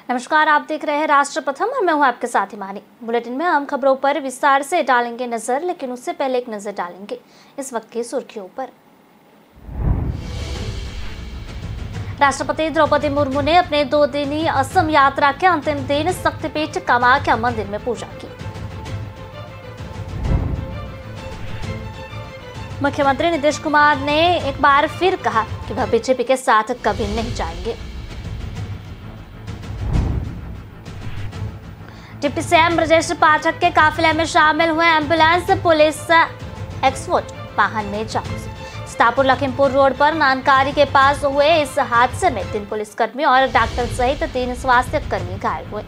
नमस्कार, आप देख रहे हैं राष्ट्र प्रथम और मैं हूं आपके साथ हिमानी। बुलेटिन में हम खबरों पर विस्तार से डालेंगे नजर, लेकिन उससे पहले एक नजर डालेंगे इस वक्त की सुर्खियों पर। राष्ट्रपति द्रौपदी मुर्मू ने अपने 2 दिनी असम यात्रा के अंतिम दिन शक्तिपीठ कामाख्या मंदिर में पूजा की। मुख्यमंत्री नीतीश कुमार ने एक बार फिर कहा कि वह बीजेपी के साथ कभी नहीं जाएंगे। डिप्टी सीएम ब्रजेश पाठक के काफिले में शामिल हुए एम्बुलेंस पुलिस एक्सपोर्ट वाहन में जाम। सीतापुर लखीमपुर रोड पर नानकारी के पास हुए इस हादसे में 3 पुलिसकर्मी और डॉक्टर सहित 3 स्वास्थ्य कर्मी घायल हुए।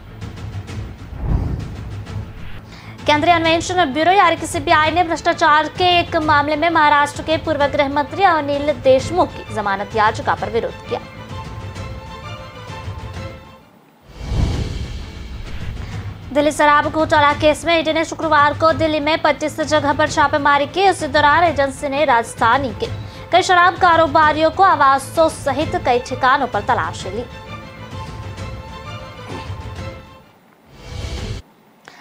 केंद्रीय अन्वेषण ब्यूरो यानी सीबीआई ने भ्रष्टाचार के एक मामले में महाराष्ट्र के पूर्व गृह मंत्री अनिल देशमुख की जमानत याचिका पर विरोध किया। दिल्ली शराब घोटाला केस में ईडी ने शुक्रवार को दिल्ली में 25 जगह पर छापेमारी की। इसी दौरान एजेंसी ने राजधानी के कई शराब कारोबारियों को आवासों सहित कई ठिकानों पर तलाशी ली।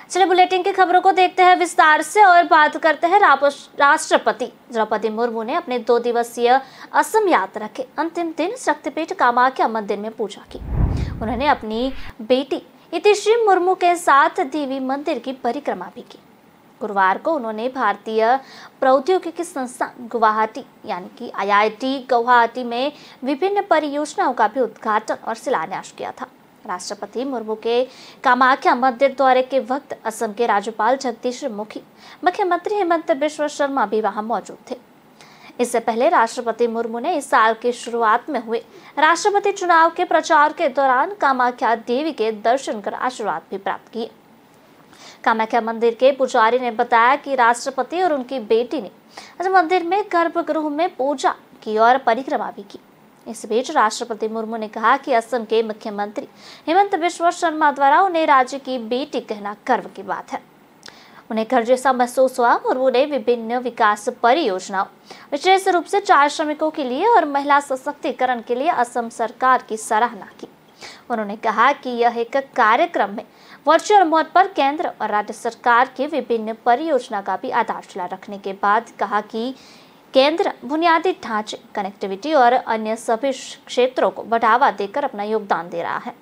चलिए बुलेटिन की खबरों को देखते हैं विस्तार से और बात करते हैं राष्ट्रपति द्रौपदी मुर्मू ने अपने 2 दिवसीय असम यात्रा के अंतिम दिन शक्तिपीठ कामाख्या मंदिर में पूजा की। उन्होंने अपनी बेटी इतिश्री मुर्मू के साथ देवी मंदिर की परिक्रमा भी की। गुरुवार को उन्होंने भारतीय प्रौद्योगिकी संस्थान गुवाहाटी यानी कि IIT गुवाहाटी में विभिन्न परियोजनाओं का भी उद्घाटन और शिलान्यास किया था। राष्ट्रपति मुर्मू के कामाख्या मंदिर दौरे के वक्त असम के राज्यपाल जगदीश मुखी, मुख्यमंत्री हेमंत बिश्व शर्मा भी वहां मौजूद थे। इससे पहले राष्ट्रपति मुर्मू ने इस साल की शुरुआत में हुए राष्ट्रपति चुनाव के प्रचार के दौरान कामाख्या देवी के दर्शन कर आशीर्वाद भी प्राप्त किए। कामाख्या मंदिर के पुजारी ने बताया कि राष्ट्रपति और उनकी बेटी ने आज मंदिर में गर्भगृह में पूजा की और परिक्रमा भी की। इस बीच राष्ट्रपति मुर्मू ने कहा कि असम के मुख्यमंत्री हेमंत बिश्व शर्मा द्वारा उन्हें राज्य की बेटी कहना गर्व की बात है। उन्हें घर जैसा महसूस हुआ और उन्हें विभिन्न विकास परियोजनाओं, विशेष रूप से 4 श्रमिकों के लिए और महिला सशक्तिकरण के लिए असम सरकार की सराहना की। उन्होंने कहा कि यह एक कार्यक्रम में वर्चुअल मोड पर केंद्र और राज्य सरकार की विभिन्न परियोजना का भी आधारशिला रखने के बाद कहा कि केंद्र बुनियादी ढांचे, कनेक्टिविटी और अन्य सभी क्षेत्रों को बढ़ावा देकर अपना योगदान दे रहा है।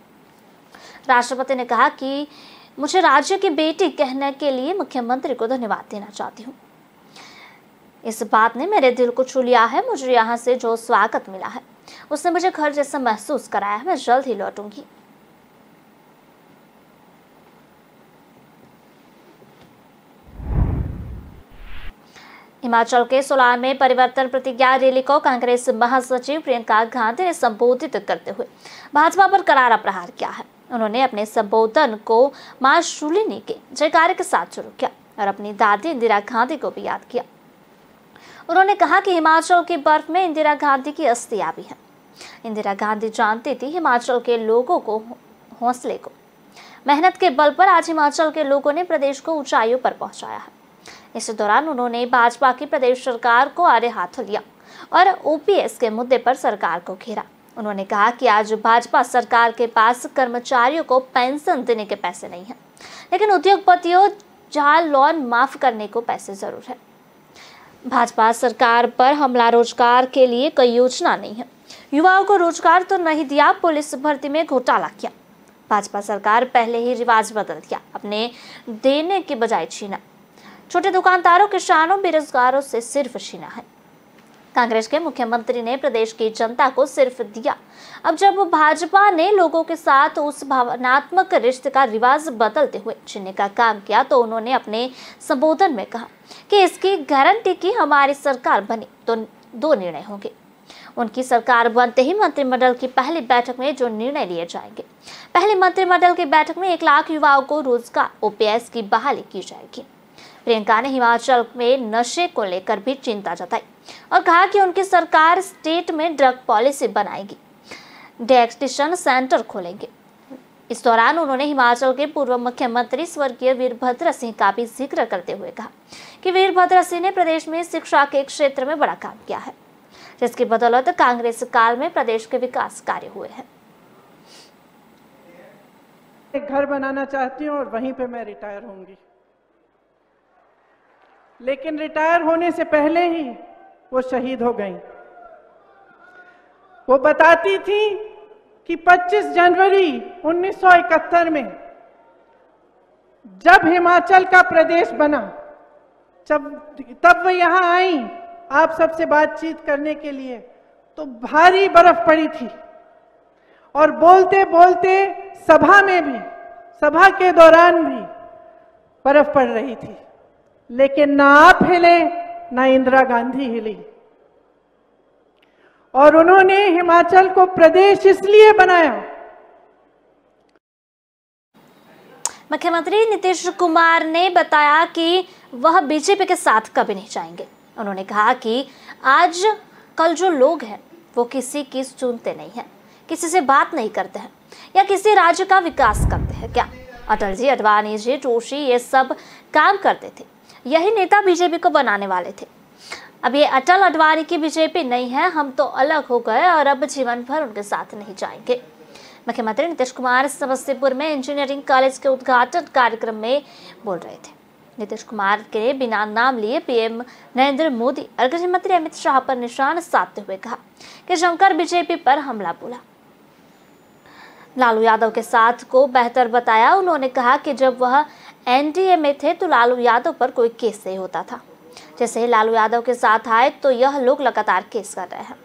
राष्ट्रपति ने कहा कि मुझे राज्य की बेटी कहने के लिए मुख्यमंत्री को धन्यवाद देना चाहती हूँ। इस बात ने मेरे दिल को छू लिया है। मुझे यहाँ से जो स्वागत मिला है उसने मुझे घर जैसा महसूस कराया है। मैं जल्द ही लौटूंगी। हिमाचल के सोलान में परिवर्तन प्रतिज्ञा रैली को कांग्रेस महासचिव प्रियंका गांधी ने संबोधित करते हुए भाजपा पर करारा प्रहार किया है। उन्होंने अपने संबोधन को मां शूलिनी के जयकारे के साथ शुरू किया और अपनी दादी इंदिरा गांधी को भी याद किया। उन्होंने कहा कि हिमाचल की बर्फ में इंदिरा गांधी की अस्थियां भी हैं। इंदिरा गांधी जानती थी हिमाचल के लोगों को हौसले को। मेहनत के बल पर आज हिमाचल के लोगों ने प्रदेश को ऊंचाइयों पर पहुंचाया है। इस दौरान उन्होंने भाजपा की प्रदेश सरकार को आड़े हाथों लिया और OPS के मुद्दे पर सरकार को घेरा। उन्होंने कहा कि आज भाजपा सरकार के पास कर्मचारियों को पेंशन देने के पैसे नहीं हैं, लेकिन उद्योगपतियों जहां लोन माफ करने को पैसे जरूर है। भाजपा सरकार पर हमला रोजगार के लिए कोई योजना नहीं है। युवाओं को रोजगार तो नहीं दिया, पुलिस भर्ती में घोटाला किया। भाजपा सरकार पहले ही रिवाज बदल दिया, अपने देने के बजाय छीना। छोटे दुकानदारों, किसानों, बेरोजगारों से सिर्फ छीना है। कांग्रेस के मुख्यमंत्री ने प्रदेश की जनता को सिर्फ दिया। अब जब भाजपा ने लोगों के साथ उस भावनात्मक रिश्ते का रिवाज बदलते हुए छीनने का काम किया तो उन्होंने अपने संबोधन में कहा कि इसकी गारंटी की हमारी सरकार बनी तो 2 निर्णय होंगे। उनकी सरकार बनते ही मंत्रिमंडल की पहली बैठक में जो निर्णय लिए जाएंगे। पहली मंत्रिमंडल की बैठक में 1 लाख युवाओं को रोजगार OPS की बहाली की जाएगी। प्रियंका ने हिमाचल में नशे को लेकर भी चिंता जताई और कहा कि उनकी सरकार स्टेट में ड्रग पॉलिसी बनाएगी, डिएडिक्शन सेंटर खोलेंगे। इस दौरान उन्होंने हिमाचल के पूर्व मुख्यमंत्री स्वर्गीय वीरभद्र सिंह का भी जिक्र करते हुए कहा कि वीरभद्र सिंह ने प्रदेश में शिक्षा के क्षेत्र में बड़ा काम किया है, जिसकी बदौलत कांग्रेस काल में प्रदेश के विकास कार्य हुए हैं। एक घर बनाना चाहती हूँ और वहीं पे मैं रिटायर होंगी। लेकिन रिटायर होने से पहले ही वो शहीद हो गई। वो बताती थी कि 25 जनवरी 1971 में जब हिमाचल का प्रदेश बना, तब वो यहाँ आई आप सबसे बातचीत करने के लिए, तो भारी बर्फ पड़ी थी और बोलते बोलते सभा में भी, सभा के दौरान भी बर्फ पड़ रही थी, लेकिन ना आप हिले ना इंदिरा गांधी हिली। और उन्होंने हिमाचल को प्रदेश इसलिए बनाया। मुख्यमंत्री नीतीश कुमार ने बताया कि वह बीजेपी के साथ कभी नहीं जाएंगे। उन्होंने कहा कि आज कल जो लोग हैं वो किसी की सुनते नहीं हैं, किसी से बात नहीं करते हैं या किसी राज्य का विकास करते हैं। क्या अटल जी, अडवाणी जी, जोशी ये सब काम करते थे, यही नेता बीजेपी को बनाने वाले थे। अब ये अटल अडवाणी की बीजेपी नहीं है, हम तो अलग हो गए और अब जीवन भर उनके साथ नहीं जाएंगे। मुख्यमंत्री नीतीश कुमार समस्तीपुर में इंजीनियरिंग कॉलेज के उद्घाटन कार्यक्रम में बोल रहे थे। नीतीश कुमार के बिना नाम लिए पीएम नरेंद्र मोदी और गृह मंत्री अमित शाह पर निशान साधते हुए कहा कि जमकर बीजेपी पर हमला बोला। लालू यादव के साथ को बेहतर बताया। उन्होंने कहा कि जब वह एनडीए में थे तो लालू यादव पर कोई केस नहीं होता था, जैसे ही लालू यादव के साथ आए तो यह लोग लगातार केस कर रहे हैं।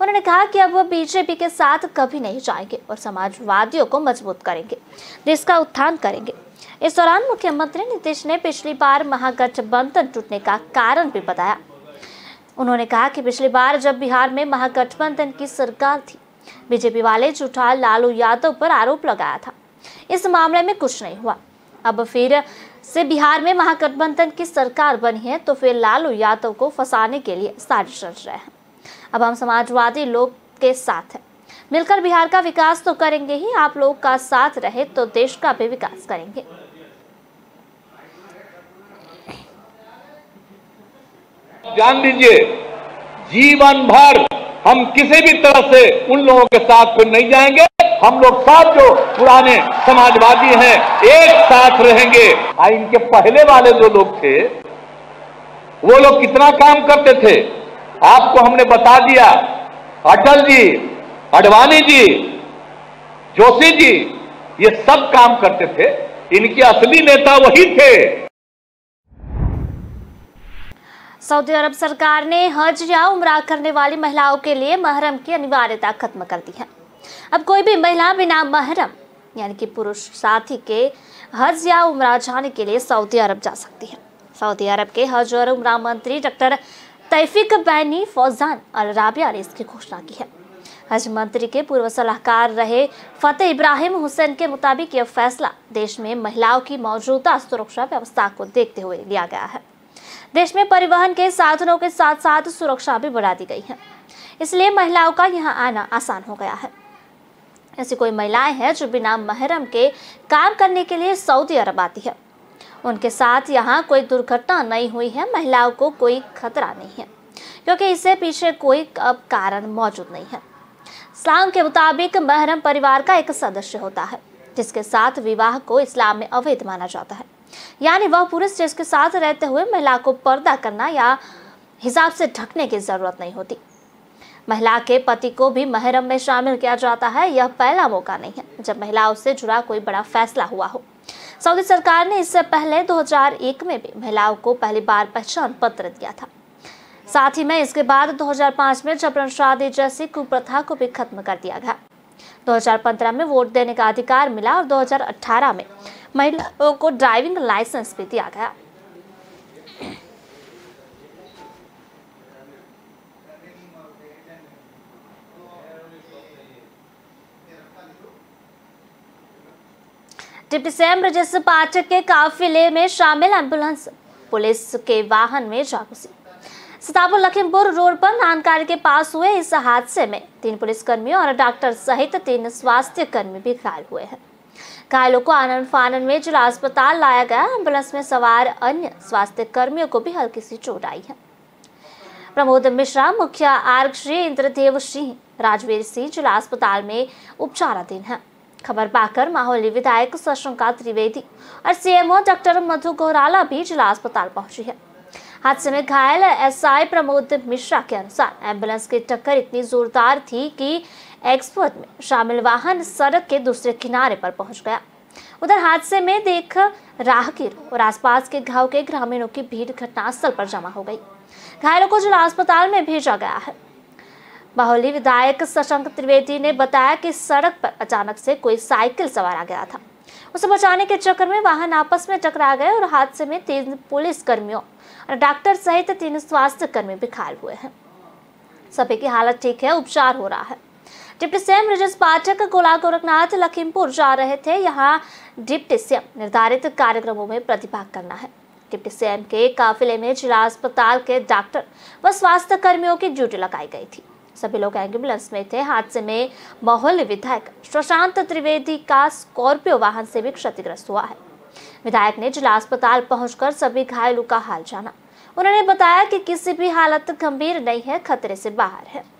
उन्होंने कहा कि अब वह बीजेपी के साथ कभी नहीं जाएंगे और समाजवादियों को मजबूत करेंगे, देश का उत्थान करेंगे। इस दौरान मुख्यमंत्री नीतीश ने पिछली बार महागठबंधन टूटने का कारण भी बताया। उन्होंने कहा कि पिछली बार जब बिहार में महागठबंधन की सरकार थी, बीजेपी वाले झूठा लालू यादव पर आरोप लगाया था। इस मामले में कुछ नहीं हुआ। अब फिर से बिहार में महागठबंधन की सरकार बनी है तो फिर लालू यादव को फंसाने के लिए साजिश रच रहे हैं। अब हम समाजवादी लोग के साथ हैं, मिलकर बिहार का विकास तो करेंगे ही, आप लोग का साथ रहे तो देश का भी विकास करेंगे। ध्यान दीजिए, जीवन भर हम किसी भी तरह से उन लोगों के साथ फिर नहीं जाएंगे। हम लोग साथ जो पुराने समाजवादी हैं एक साथ रहेंगे। इनके पहले वाले जो लोग थे वो लोग कितना काम करते थे आपको हमने बता दिया। अटल जी, अडवाणी जी, जोशी जी, ये सब काम करते थे। इनके असली नेता वही थे। सऊदी अरब सरकार ने हज या उम्रा करने वाली महिलाओं के लिए महरम की अनिवार्यता खत्म कर दी है। अब कोई भी महिला बिना महरम यानी कि पुरुष साथी के हज या उम्रा जाने के लिए सऊदी अरब जा सकती है। सऊदी अरब के हज और उम्रा मंत्री डॉक्टर तौफीक बिन फौजान अल राबिया ने इसकी घोषणा की है। हज मंत्री के पूर्व सलाहकार रहे फतेह इब्राहिम हुसैन के मुताबिक यह फैसला देश में महिलाओं की मौजूदा सुरक्षा व्यवस्था को देखते हुए लिया गया है। देश में परिवहन के साधनों के साथ साथ सुरक्षा भी बढ़ा दी गई है, इसलिए महिलाओं का यहां आना आसान हो गया है। ऐसी कोई महिलाएं हैं जो बिना महरम के काम करने के लिए सऊदी अरब आती है, उनके साथ यहाँ कोई दुर्घटना नहीं हुई है, महिलाओं को कोई खतरा नहीं है, क्योंकि इससे पीछे कोई अब कारण मौजूद नहीं है। इस्लाम के मुताबिक महरम परिवार का एक सदस्य होता है जिसके साथ विवाह को इस्लाम में अवैध माना जाता है, यानी वह पुरुष जिसके साथ रहते हुए महिला को पर्दा करना या हिजाब से ढकने की जरूरत नहीं होती। महिला के पति को भी महरम में शामिल किया जाता है। यह पहला मौका नहीं है जब महिलाओं से जुड़ा कोई बड़ा फैसला हुआ हो। सऊदी सरकार ने इससे पहले 2001 में भी महिलाओं को पहली बार पहचान पत्र दिया था। साथ ही में इसके बाद 2005 में जबरन शादी जैसी कुप्रथा को भी खत्म कर दिया गया। 2015 में वोट देने का अधिकार मिला और 2018 में महिलाओं को ड्राइविंग लाइसेंस भी दिया गया। डिप्टी सीएम ब्रजेश पाठक के काफिले में शामिल एम्बुलेंस पुलिस के वाहन में जा घुसी। सीतापुर लखीमपुर रोड पर नानकारी के पास हुए इस हादसे में 3 पुलिसकर्मियों और डॉक्टर सहित 3 स्वास्थ्य कर्मी भी घायल हुए हैं। घायलों को आनन फानन में जिला अस्पताल लाया गया। एम्बुलेंस में सवार अन्य स्वास्थ्य कर्मियों को भी हल्की सी चोट आई है। प्रमोद मिश्रा, मुख्य आरक्षी इंद्रदेव सिंह, राजवीर सिंह जिला अस्पताल में उपचाराधीन है। खबर पाकर माहौली विधायक शशंका त्रिवेदी और सीएमओ डॉक्टर मधु गोहराला भी जिला अस्पताल पहुंची है। हादसे में घायल एसआई प्रमोद मिश्रा के अनुसार एम्बुलेंस की टक्कर इतनी जोरदार थी कि एक्सपर्ट में शामिल वाहन सड़क के दूसरे किनारे पर पहुंच गया। उधर हादसे में देख राहगीरों और आसपास के गांव के ग्रामीणों की भीड़ घटनास्थल पर जमा हो गई। घायलों को जिला अस्पताल में भेजा गया है। बाहुली विधायक शशंक त्रिवेदी ने बताया कि सड़क पर अचानक से कोई साइकिल सवार आ गया था। उसे बचाने के चक्कर में वाहन आपस में टकरा गए और हादसे में 3 पुलिस कर्मियों और डॉक्टर सहित 3 स्वास्थ्य कर्मी भी घायल हुए हैं। सभी की हालत ठीक है, उपचार हो रहा है। डिप्टी सीएम ब्रजेश पाठक गोला गोरखनाथ लखीमपुर जा रहे थे। यहाँ डिप्टी सीएम निर्धारित कार्यक्रमों में प्रतिभाग करना है। डिप्टी सीएम के काफिले में जिला अस्पताल के डॉक्टर व स्वास्थ्य कर्मियों की ड्यूटी लगाई गई थी। सभी लोग एम्बुलेंस में थे। हादसे में माहौली विधायक शशांक त्रिवेदी का स्कॉर्पियो वाहन से भी क्षतिग्रस्त हुआ है। विधायक ने जिला अस्पताल पहुंचकर सभी घायलों का हाल जाना। उन्होंने बताया कि किसी भी हालत गंभीर नहीं है, खतरे से बाहर है।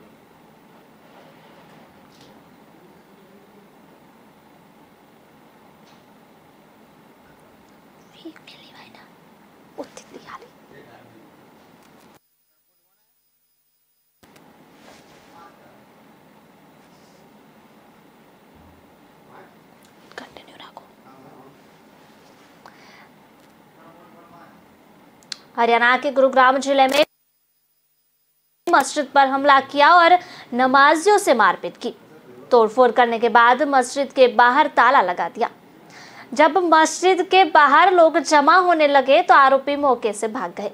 हरियाणा के गुरुग्राम जिले में मस्जिद पर हमला किया और नमाजियों से मारपीट की। तोड़फोड़ करने के बाद मस्जिद के बाहर ताला लगा दिया। जब मस्जिद के बाहर लोग जमा होने लगे तो आरोपी मौके से भाग गए।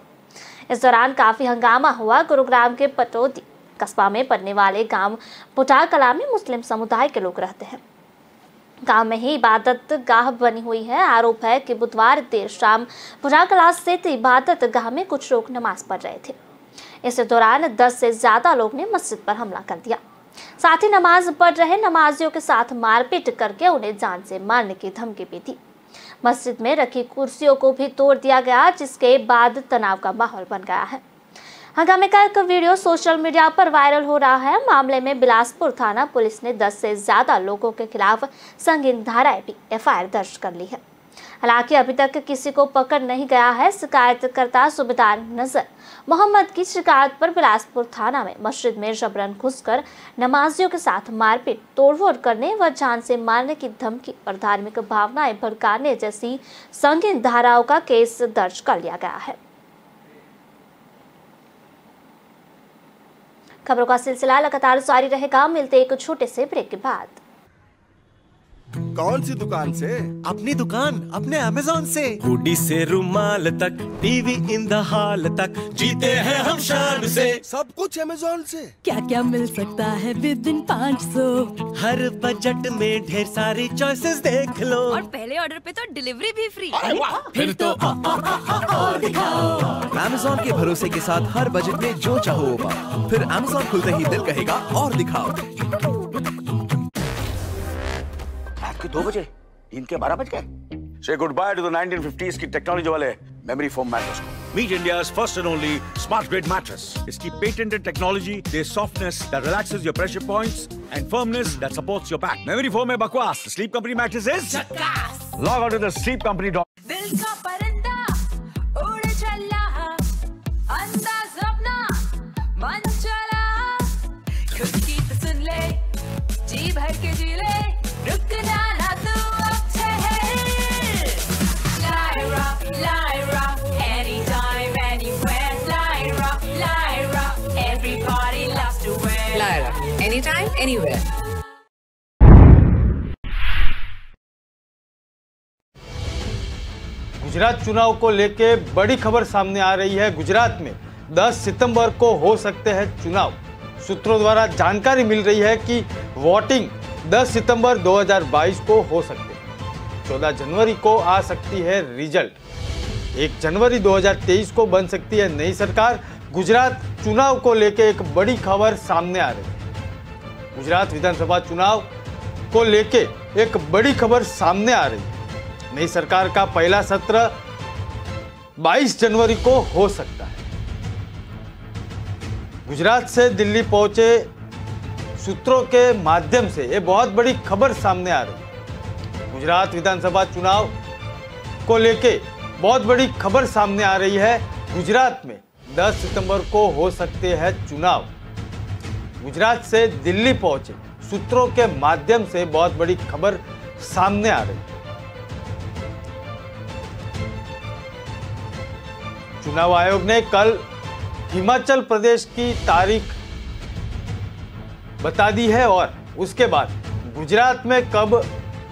इस दौरान काफी हंगामा हुआ। गुरुग्राम के पटौदी कस्बा में पड़ने वाले गांव पुटा कला में मुस्लिम समुदाय के लोग रहते हैं। गांव में ही इबादत गाह बनी हुई है। आरोप है कि बुधवार देर शाम पुटा कला स्थित इबादत गाह में कुछ लोग नमाज पढ़ रहे थे। इस दौरान 10 से ज्यादा लोग ने मस्जिद पर हमला कर दिया। साथ ही नमाज पढ़ रहे नमाजियों के साथ मारपीट करके उन्हें जान से मारने की धमकी भी दी। मस्जिद में रखी कुर्सियों को भी तोड़ दिया गया, जिसके बाद तनाव का माहौल बन गया है। हंगामे का एक वीडियो सोशल मीडिया पर वायरल हो रहा है। मामले में बिलासपुर थाना पुलिस ने 10 से ज्यादा लोगों के खिलाफ संगीन धाराएं भी एफआईआर दर्ज कर ली है। हालांकि अभी तक किसी को पकड़ नहीं गया है। शिकायतकर्ता सूबेदार नजर मोहम्मद की शिकायत पर बिलासपुर थाना में मस्जिद में जबरन घुसकर नमाजियों के साथ मारपीट, तोड़फोड़ करने व जान से मारने की धमकी और धार्मिक भावनाएं भड़काने जैसी संगीन धाराओं का केस दर्ज कर लिया गया है। खबरों का सिलसिला लगातार जारी रहेगा। मिलते एक छोटे से ब्रेक के बाद। कौन सी दुकान से? अपनी दुकान, अपने अमेज़न से। हुडी से रुमाल तक, टीवी इन द हॉल तक, जीते हैं हम शान से। सब कुछ अमेज़न से। क्या क्या मिल सकता है विदिन 500। हर बजट में ढेर सारी चॉइसेस देख लो। और पहले ऑर्डर पे तो डिलीवरी भी फ्री। फिर तो और दिखाओ। अमेज़न के भरोसे के साथ हर बजट में जो चाहो वो। फिर अमेज़न खुलते ही दिल कहेगा और दिखाओ। 2 बजे, दिन के 12 बज गए। Say goodbye to the 1950s की टेक्नोलॉजी वाले मेमोरी फोम मैट्रेस को। Meet India's first and only smart grade mattress. इसकी patented technology, there's softness that relaxes your pressure points and firmness that supports your back. Memory foam है बकवास, Sleep Company mattress is झकास। Log on to the sleepcompany.com. दिल का परिंदा उड़ चला, अंदाज अपना मन चला, खुद की तो सुन ले, जी भर के जी ले, रुकना ना तू अब ठहर। Lyra, anytime, anywhere. Lyra, everybody loves to wear. Lyra, anytime, anywhere. Gujarat चुनाव को लेके बड़ी खबर सामने आ रही है। गुजरात में 10 सितंबर को हो सकते हैं चुनाव। सूत्रों द्वारा जानकारी मिल रही है कि वोटिंग 10 सितंबर 2022 को हो सकती है। 14 जनवरी को आ सकती है रिजल्ट। 1 जनवरी 2023 को बन सकती है नई सरकार। गुजरात चुनाव को लेकर एक बड़ी खबर सामने आ रही है। गुजरात विधानसभा चुनाव को लेकर एक बड़ी खबर सामने आ रही है। नई सरकार का पहला सत्र 22 जनवरी को हो सकता है। गुजरात से दिल्ली पहुंचे सूत्रों के माध्यम से ये बहुत बड़ी खबर सामने आ रही है। गुजरात विधानसभा चुनाव को लेके बहुत बड़ी खबर सामने आ रही है। गुजरात में 10 सितंबर को हो सकते हैं चुनाव। गुजरात से दिल्ली पहुंचे सूत्रों के माध्यम से बहुत बड़ी खबर सामने आ रही है। चुनाव आयोग ने कल हिमाचल प्रदेश की तारीख बता दी है और उसके बाद गुजरात में कब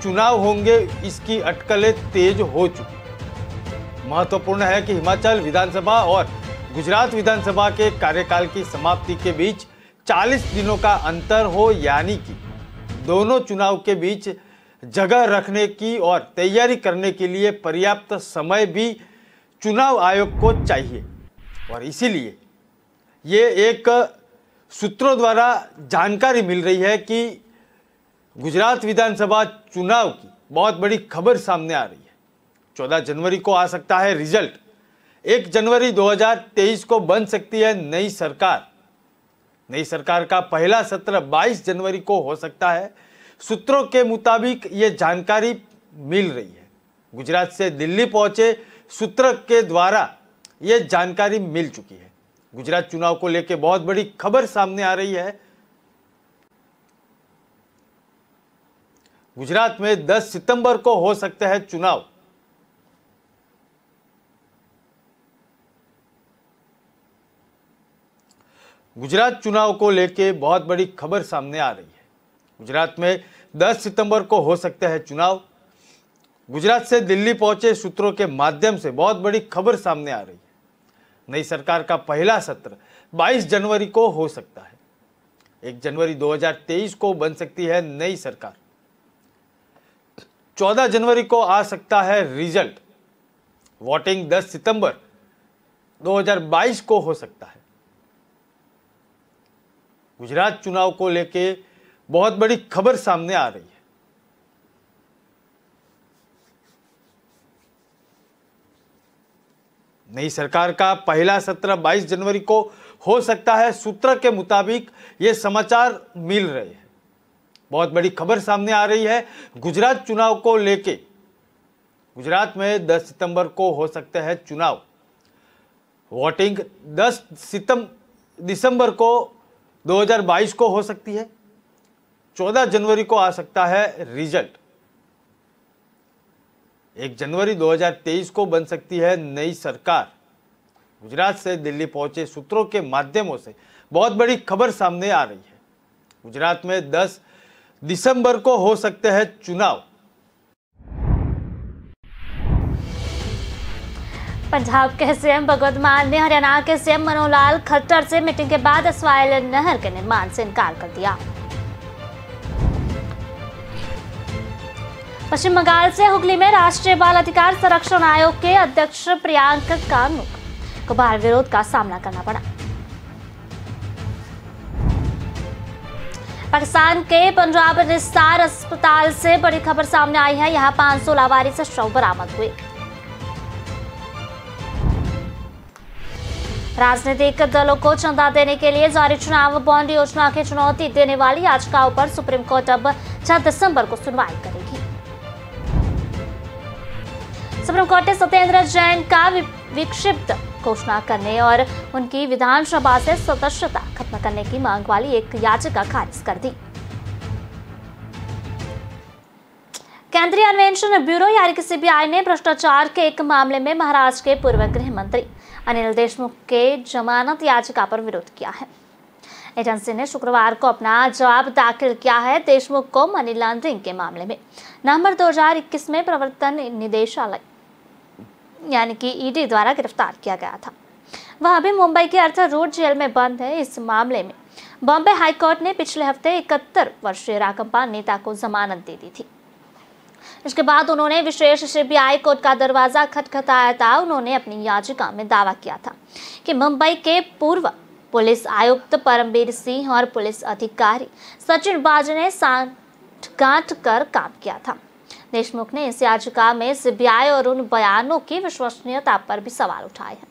चुनाव होंगे इसकी अटकलें तेज हो चुकी। महत्वपूर्ण है कि हिमाचल विधानसभा और गुजरात विधानसभा के कार्यकाल की समाप्ति के बीच 40 दिनों का अंतर हो, यानी कि दोनों चुनाव के बीच जगह रखने की और तैयारी करने के लिए पर्याप्त समय भी चुनाव आयोग को चाहिए। और इसीलिए ये एक सूत्रों द्वारा जानकारी मिल रही है कि गुजरात विधानसभा चुनाव की बहुत बड़ी खबर सामने आ रही है। 14 जनवरी को आ सकता है रिजल्ट। 1 जनवरी 2023 को बन सकती है नई सरकार। नई सरकार का पहला सत्र 22 जनवरी को हो सकता है। सूत्रों के मुताबिक ये जानकारी मिल रही है। गुजरात से दिल्ली पहुंचे सूत्र के द्वारा ये जानकारी मिल चुकी है। गुजरात चुनाव को लेकर बहुत बड़ी खबर सामने आ रही है। गुजरात में 10 सितंबर को हो सकते हैं चुनाव। गुजरात चुनाव को लेकर बहुत बड़ी खबर सामने आ रही है। गुजरात में 10 सितंबर को हो सकते हैं चुनाव। गुजरात से दिल्ली पहुंचे सूत्रों के माध्यम से बहुत बड़ी खबर सामने आ रही है। नई सरकार का पहला सत्र 22 जनवरी को हो सकता है। 1 जनवरी 2023 को बन सकती है नई सरकार। 14 जनवरी को आ सकता है रिजल्ट। वोटिंग 10 सितंबर 2022 को हो सकता है। गुजरात चुनाव को लेके बहुत बड़ी खबर सामने आ रही है। नई सरकार का पहला सत्र 22 जनवरी को हो सकता है। सूत्र के मुताबिक ये समाचार मिल रहे हैं। बहुत बड़ी खबर सामने आ रही है गुजरात चुनाव को लेके। गुजरात में 10 सितंबर को हो सकते हैं चुनाव। वोटिंग 10 दिसंबर को 2022 को हो सकती है। 14 जनवरी को आ सकता है रिजल्ट। 1 जनवरी 2023 को बन सकती है नई सरकार। गुजरात से दिल्ली पहुंचे सूत्रों के माध्यमों से बहुत बड़ी खबर सामने आ रही है। गुजरात में 10 दिसंबर को हो सकते हैं चुनाव। पंजाब के सीएम भगवंत मान ने हरियाणा के सीएम मनोहर लाल खट्टर से मीटिंग के बाद स्वायल नहर के निर्माण से इनकार कर दिया। पश्चिम बंगाल से हुगली में राष्ट्रीय बाल अधिकार संरक्षण आयोग के अध्यक्ष प्रियंका गांधी को बाहर विरोध का सामना करना पड़ा। पाकिस्तान के पंजाब निस्तार अस्पताल से बड़ी खबर सामने आई है। यहां 500 लावारिस शव बरामद हुए। राजनीतिक दलों को चंदा देने के लिए जारी चुनाव बॉन्ड योजना की चुनौती देने वाली याचिकाओं पर सुप्रीम कोर्ट अब 6 दिसंबर को सुनवाई करेगी। सुप्रीम कोर्ट ने सत्येंद्र जैन का विक्षिप्त घोषणा करने और उनकी विधानसभा से सदस्यता खत्म करने की मांग वाली एक याचिका खारिज कर दी। केंद्रीय अन्वेषण ब्यूरो यानी कि सीबीआई ने भ्रष्टाचार के एक मामले में महाराष्ट्र के पूर्व गृह मंत्री अनिल देशमुख के जमानत याचिका पर विरोध किया है। एजेंसी ने शुक्रवार को अपना जवाब दाखिल किया है। देशमुख को मनी लॉन्ड्रिंग के मामले में नवंबर 2021 में प्रवर्तन निदेशालय यानी कि ईडी द्वारा गिरफ्तार किया गया था। वह अभी मुंबई के अर्थर रोड जेल में बंद है। इस मामले में बॉम्बे हाईकोर्ट ने पिछले हफ्ते 71 वर्षीय रामपाल नेता को जमानत दे दी थी। इसके बाद उन्होंने विशेष सीबीआई कोर्ट का दरवाजा खटखटाया था। उन्होंने अपनी याचिका में दावा किया था कि मुंबई के पूर्व पुलिस आयुक्त परमबीर सिंह और पुलिस अधिकारी सचिन बाज ने सांठगांठ कर काम किया था। देशमुख ने इस याचिका में सीबीआई और उन बयानों की विश्वसनीयता पर भी सवाल उठाए हैं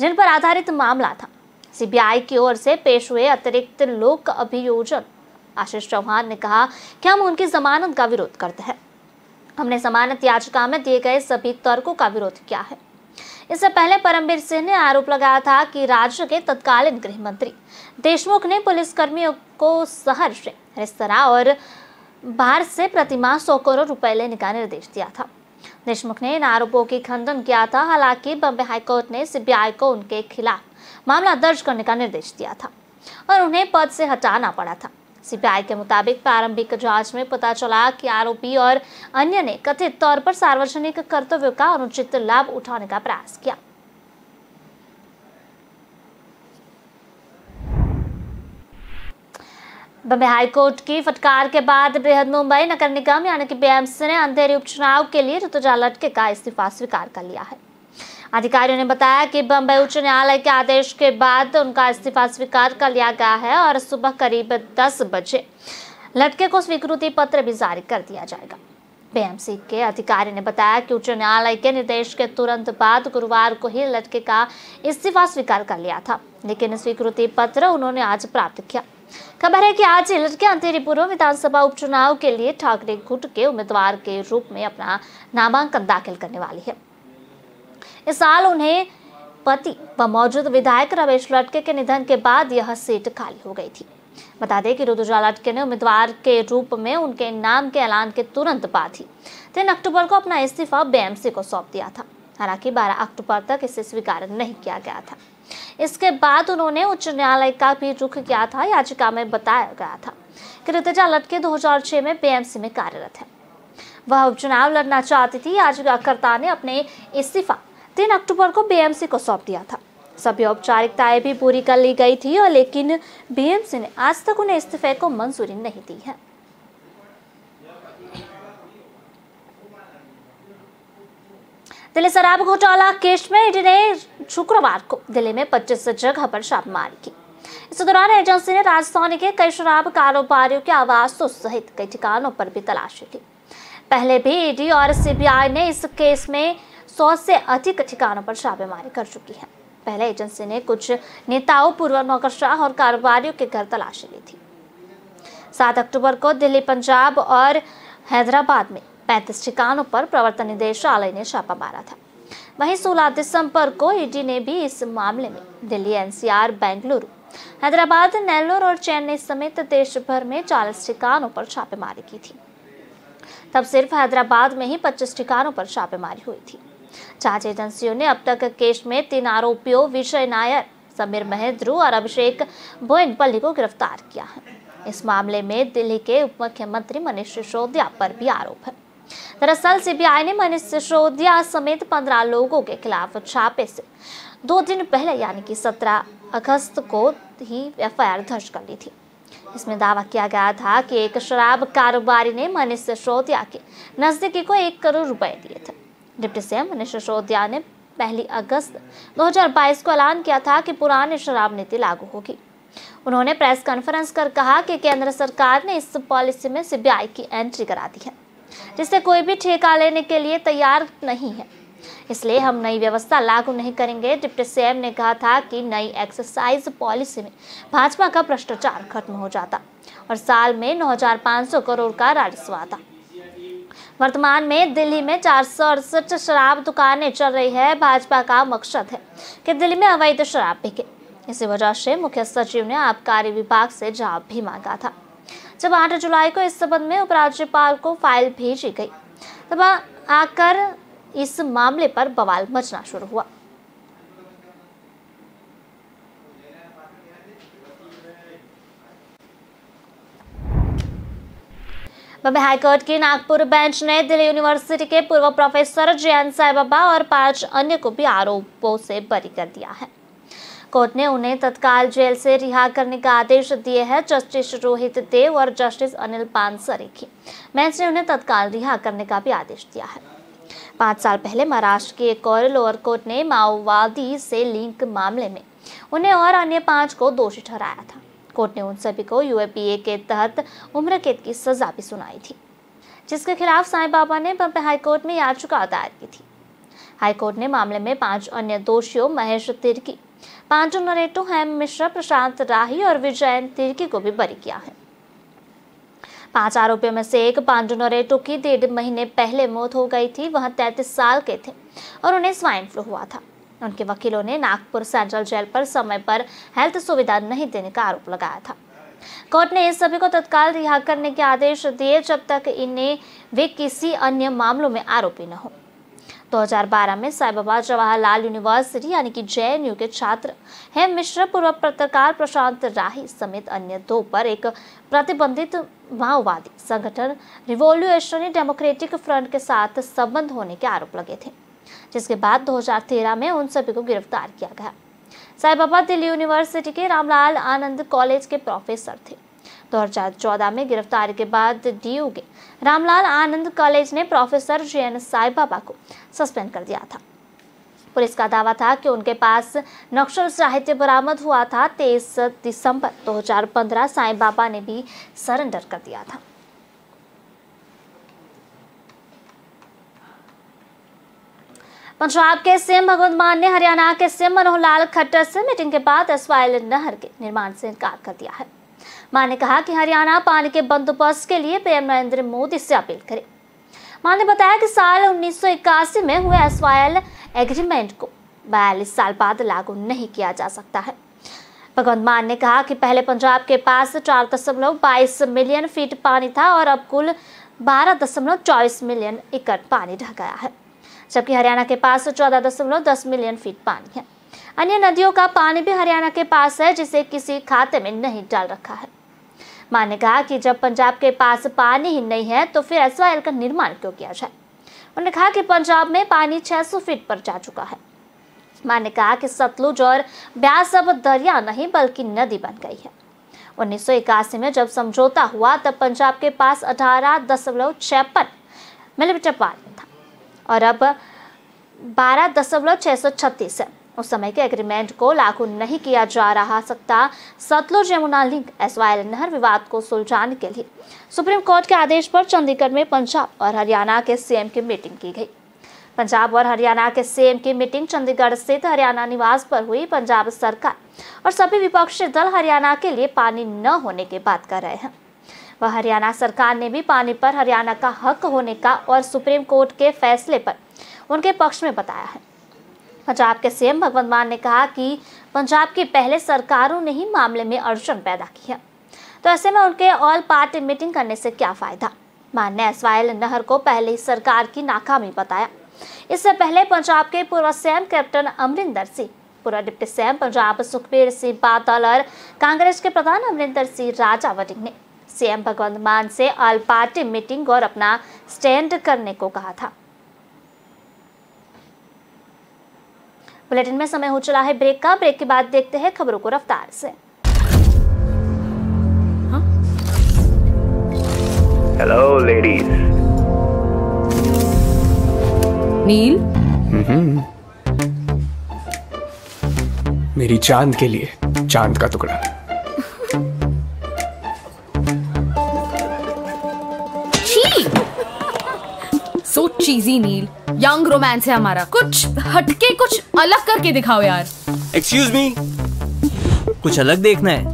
जिन पर आधारित मामला था। सीबीआई की ओर से पेश हुए अतिरिक्त लोक अभियोजन आशीष चौहान ने कहा कि हम उनकी जमानत का विरोध करते हैं। हमने जमानत याचिका में दिए गए सभी तर्कों का विरोध किया है। इससे पहले परमबीर सिंह ने आरोप लगाया था कि राज्य के तत्कालीन गृह मंत्री देशमुख ने पुलिसकर्मियों को शहर से, रेस्तरां और बाहर से प्रतिमाह 100 करोड़ रुपए लेने का निर्देश दिया था। देशमुख ने इन आरोपों की खंडन किया था। हालांकि बॉम्बे हाईकोर्ट ने सीबीआई को उनके खिलाफ मामला दर्ज करने का निर्देश दिया था और उन्हें पद से हटाना पड़ा था। सीबीआई के मुताबिक प्रारंभिक जांच में पता चला कि आरोपी और अन्य ने कथित तौर पर सार्वजनिक कर्तव्यों का अनुचित लाभ उठाने का प्रयास किया। बॉम्बे हाईकोर्ट की फटकार के बाद बृहद मुंबई नगर निगम यानी कि बीएमसी ने अंधेरी उपचुनाव के लिए ऋतुजा लटके का इस्तीफा स्वीकार कर लिया है। अधिकारियों ने बताया कि बम्बई उच्च न्यायालय के आदेश के बाद उनका इस्तीफा स्वीकार कर लिया गया है और सुबह करीब 10 बजे लटके को स्वीकृति पत्र भी जारी कर दिया जाएगा। बीएमसी के अधिकारी ने बताया कि उच्च न्यायालय के निर्देश के तुरंत बाद गुरुवार को ही लटके का इस्तीफा स्वीकार कर लिया था, लेकिन स्वीकृति पत्र उन्होंने आज प्राप्त किया। खबर है कि आज ही लटके अंधेरी पूर्व विधानसभा उपचुनाव के लिए ठाकरे गुट के उम्मीदवार के रूप में अपना नामांकन दाखिल करने वाली है। इस साल उन्हें पति व मौजूद विधायक रमेश लटके के निधन के बाद यह सीट खाली हो गई थी। बता दें कि ऋतुजा लटके ने उम्मीदवार के रूप में उनके नाम के ऐलान के तुरंत बाद ही 3 अक्टूबर को अपना इस्तीफा बीएमसी को सौंप दिया था। हालांकि 12 अक्टूबर तक इसे स्वीकार नहीं किया गया था। इसके बाद उन्होंने उच्च न्यायालय का भी रुख किया था। याचिका में बताया गया था कि ऋतुजा लटके 2006 में बीएमसी में कार्यरत है। वह उपचुनाव लड़ना चाहती थी। याचिकाकर्ता ने अपने इस्तीफा 3 अक्टूबर को बीएमसी को सौंप दिया था। सभी औपचारिकताएं भी पूरी कर ली गई थी और लेकिन बीएमसी ने आज तक उन्हें इस्तीफे को मंजूरी नहीं दी है। दिल्ली शराब घोटाला केस में ईडी ने शुक्रवार को दिल्ली में 25 जगह पर छापेमारी की। इस दौरान एजेंसी ने राजधानी के कई शराब कारोबारियों के आवासों सहित कई ठिकानों पर भी तलाशी की। पहले भी ईडी और सीबीआई ने इस केस में 100 से अधिक ठिकानों पर छापेमारी कर चुकी है। पहले एजेंसी ने कुछ नेताओं, पूर्व नौकरशाह और कारोबारियों के घर तलाशी ली थी। 7 अक्टूबर को दिल्ली, पंजाब और हैदराबाद में 35 ठिकानों पर प्रवर्तन निदेशालय ने छापा मारा था। वहीं 16 दिसंबर को ईडी ने भी इस मामले में दिल्ली, एनसीआर, बेंगलुरु, हैदराबाद, नेल्लोर और चेन्नई समेत देश भर में 40 ठिकानों पर छापेमारी की थी। तब सिर्फ हैदराबाद में ही 25 ठिकानों पर छापेमारी हुई थी। जांच एजेंसियों ने अब तक केस में 3 आरोपियों विजय नायर, समीर महेंद्रू और अभिषेक बोयनपल्ली को गिरफ्तार किया है। इस मामले में दिल्ली के उप मुख्यमंत्री मनीष सिसोदिया पर भी आरोप है। दरअसल सीबीआई ने मनीष सिसोदिया समेत 15 लोगों के खिलाफ छापे से 2 दिन पहले यानी कि 17 अगस्त को ही एफआईआर दर्ज कर ली थी। इसमें दावा किया गया था कि एक शराब कारोबारी ने मनीष सिसोदिया के नजदीकी को 1 करोड़ रुपए दिए थे। डिप्टी सीएम मनीष सिसोदिया ने 1 अगस्त 2022 को ऐलान किया था कि पुरानी शराब नीति लागू होगी। उन्होंने प्रेस कॉन्फ्रेंस कर कहा कि केंद्र सरकार ने इस पॉलिसी में सीबीआई की एंट्री करा दी है, जिससे कोई भी ठेका लेने के लिए तैयार नहीं है, इसलिए हम नई व्यवस्था लागू नहीं करेंगे। डिप्टी सीएम ने कहा था कि नई एक्साइज पॉलिसी में भाजपा का भ्रष्टाचार खत्म हो जाता और साल में 9,500 करोड़ का राजस्व आता। वर्तमान में दिल्ली में 468 शराब दुकानें चल रही है। भाजपा का मकसद है कि दिल्ली में अवैध शराब बिके। इसी वजह से मुख्य सचिव ने आबकारी विभाग से जवाब भी मांगा था। जब 8 जुलाई को इस संबंध में उपराज्यपाल को फाइल भेजी गई, तब आकर इस मामले पर बवाल मचना शुरू हुआ। बॉम्बे हाईकोर्ट की नागपुर बेंच ने दिल्ली यूनिवर्सिटी के पूर्व प्रोफेसर जयंत साईबाबा और 5 अन्य को भी आरोपों से बरी कर दिया है। कोर्ट ने उन्हें तत्काल जेल से रिहा करने का आदेश दिए हैं। जस्टिस रोहित देव और जस्टिस अनिल पानसरे की बेंच ने उन्हें तत्काल रिहा करने का भी आदेश दिया है। 5 साल पहले महाराष्ट्र की एक और लोअर कोर्ट ने माओवादी से लिंक मामले में उन्हें और अन्य 5 को दोषी ठहराया था। कोर्ट ने उन सभी को यूएपीए के तहत उम्र कैद की सजा भी सुनाई थी, जिसके खिलाफ साईबाबा ने बॉम्बे हाईकोर्ट में याचिका दायर की थी। हाईकोर्ट ने मामले में 5 अन्य दोषियों महेश तिर्की, पांचू नरेटू, हेम मिश्रा, प्रशांत राही और विजयन तिर्की को भी बरी किया है। 5 आरोपियों में से एक पांडु नरेटो की 1.5 महीने पहले मौत हो गई थी। वह 33 साल के थे और उन्हें स्वाइन फ्लू हुआ था। उनके वकीलों ने नागपुर सेंट्रल जेल पर समय पर हेल्थ सुविधा नहीं देने का आरोप लगाया था। कोर्ट ने इस सभी को तत्काल रिहा करने के आदेश दिए जब तक इन्हें वे किसी अन्य मामलों में आरोपी न हो। 2012 में साईं बाबा जवाहरलाल यूनिवर्सिटी यानी कि JNU के छात्र हेम मिश्र, पूर्व पत्रकार प्रशांत राही समेत अन्य 2 पर एक प्रतिबंधित माओवादी संगठन रिवॉल्यूशनरी डेमोक्रेटिक फ्रंट के साथ संबंध होने के आरोप लगे थे, जिसके बाद 2013 में उन सभी को गिरफ्तार किया गया। साईं बाबा दिल्ली यूनिवर्सिटी के रामलाल आनंद कॉलेज के प्रोफेसर थे। 2014 में गिरफ्तारी के बाद DU के रामलाल आनंद कॉलेज ने प्रोफेसर JN साईं बाबा को सस्पेंड कर दिया था। पुलिस का दावा था कि उनके पास नक्सल साहित्य बरामद हुआ था। 23 दिसंबर 2015 साईं बाबा ने भी सरेंडर कर दिया था। पंजाब के CM भगवंत मान ने हरियाणा के CM मनोहर लाल खट्टर से मीटिंग के बाद SYL नहर के निर्माण से इनकार कर दिया है। मान ने कहा कि हरियाणा पानी के बंदोबस्त के लिए PM नरेंद्र मोदी से अपील करे। मान ने बताया कि साल 1981 में हुए SYL एग्रीमेंट को 42 साल बाद लागू नहीं किया जा सकता है। भगवंत मान ने कहा कि पहले पंजाब के पास 4.22 मिलियन फीट पानी था और अब कुल 12.24 मिलियन एकड़ पानी ढह गया है, जबकि हरियाणा के पास 14.10 मिलियन फीट पानी है। अन्य नदियों का पानी भी हरियाणा के पास है, जिसे किसी खाते में नहीं डाल रखा है। मान ने कहा कि जब पंजाब के पास पानी ही नहीं है तो फिर SYL का निर्माण क्यों किया जाए। उन्होंने कहा कि पंजाब में पानी 600 फीट पर जा चुका है। मान ने कहा कि सतलुज और ब्यास अब दरिया नहीं बल्कि नदी बन गई है। 1981 में जब समझौता हुआ तब पंजाब के पास 18.56 मिलीमीटर पानी था और अब 12.636 है। उस समय के एग्रीमेंट को लागू नहीं किया जा रहा सकता। सतलुज यमुना लिंक SYL नहर विवाद को सुलझाने के लिए सुप्रीम कोर्ट के आदेश पर चंडीगढ़ में पंजाब और हरियाणा के CM की मीटिंग की गई। पंजाब और हरियाणा के CM की मीटिंग चंडीगढ़ स्थित हरियाणा निवास पर हुई। पंजाब सरकार और सभी विपक्षी दल हरियाणा के लिए पानी न होने की बात कर रहे हैं। वह हरियाणा सरकार ने भी पानी पर हरियाणा का हक होने का और सुप्रीम कोर्ट के फैसले पर उनके पक्ष में बताया है। पंजाब के CM भगवंत मान ने कहा कि पंजाब की पहले सरकारों ने ही मामले में अड़चन पैदा की है, तो ऐसे में उनके ऑल पार्टी मीटिंग करने से क्या फायदा। मान ने SYL नहर को पहले ही सरकार की नाकामी बताया। इससे पहले पंजाब के पूर्व CM कैप्टन अमरिंदर सिंह, पूर्व डिप्टी CM पंजाब सुखबीर सिंह बादल और कांग्रेस के प्रधान अमरिंदर सिंह राजा वड़िंग ने CM भगवंत मान से ऑल पार्टी मीटिंग और अपना स्टैंड करने को कहा था। बुलेटिन में समय हो चला है ब्रेक का। ब्रेक के बाद देखते हैं खबरों को रफ्तार से। Hello ladies. नील, मेरी चांद के लिए चांद का टुकड़ा। सो चीजी नील, यंग रोमांस है हमारा, कुछ हटके कुछ अलग करके दिखाओ यार। एक्सक्यूज मी, कुछ अलग देखना है?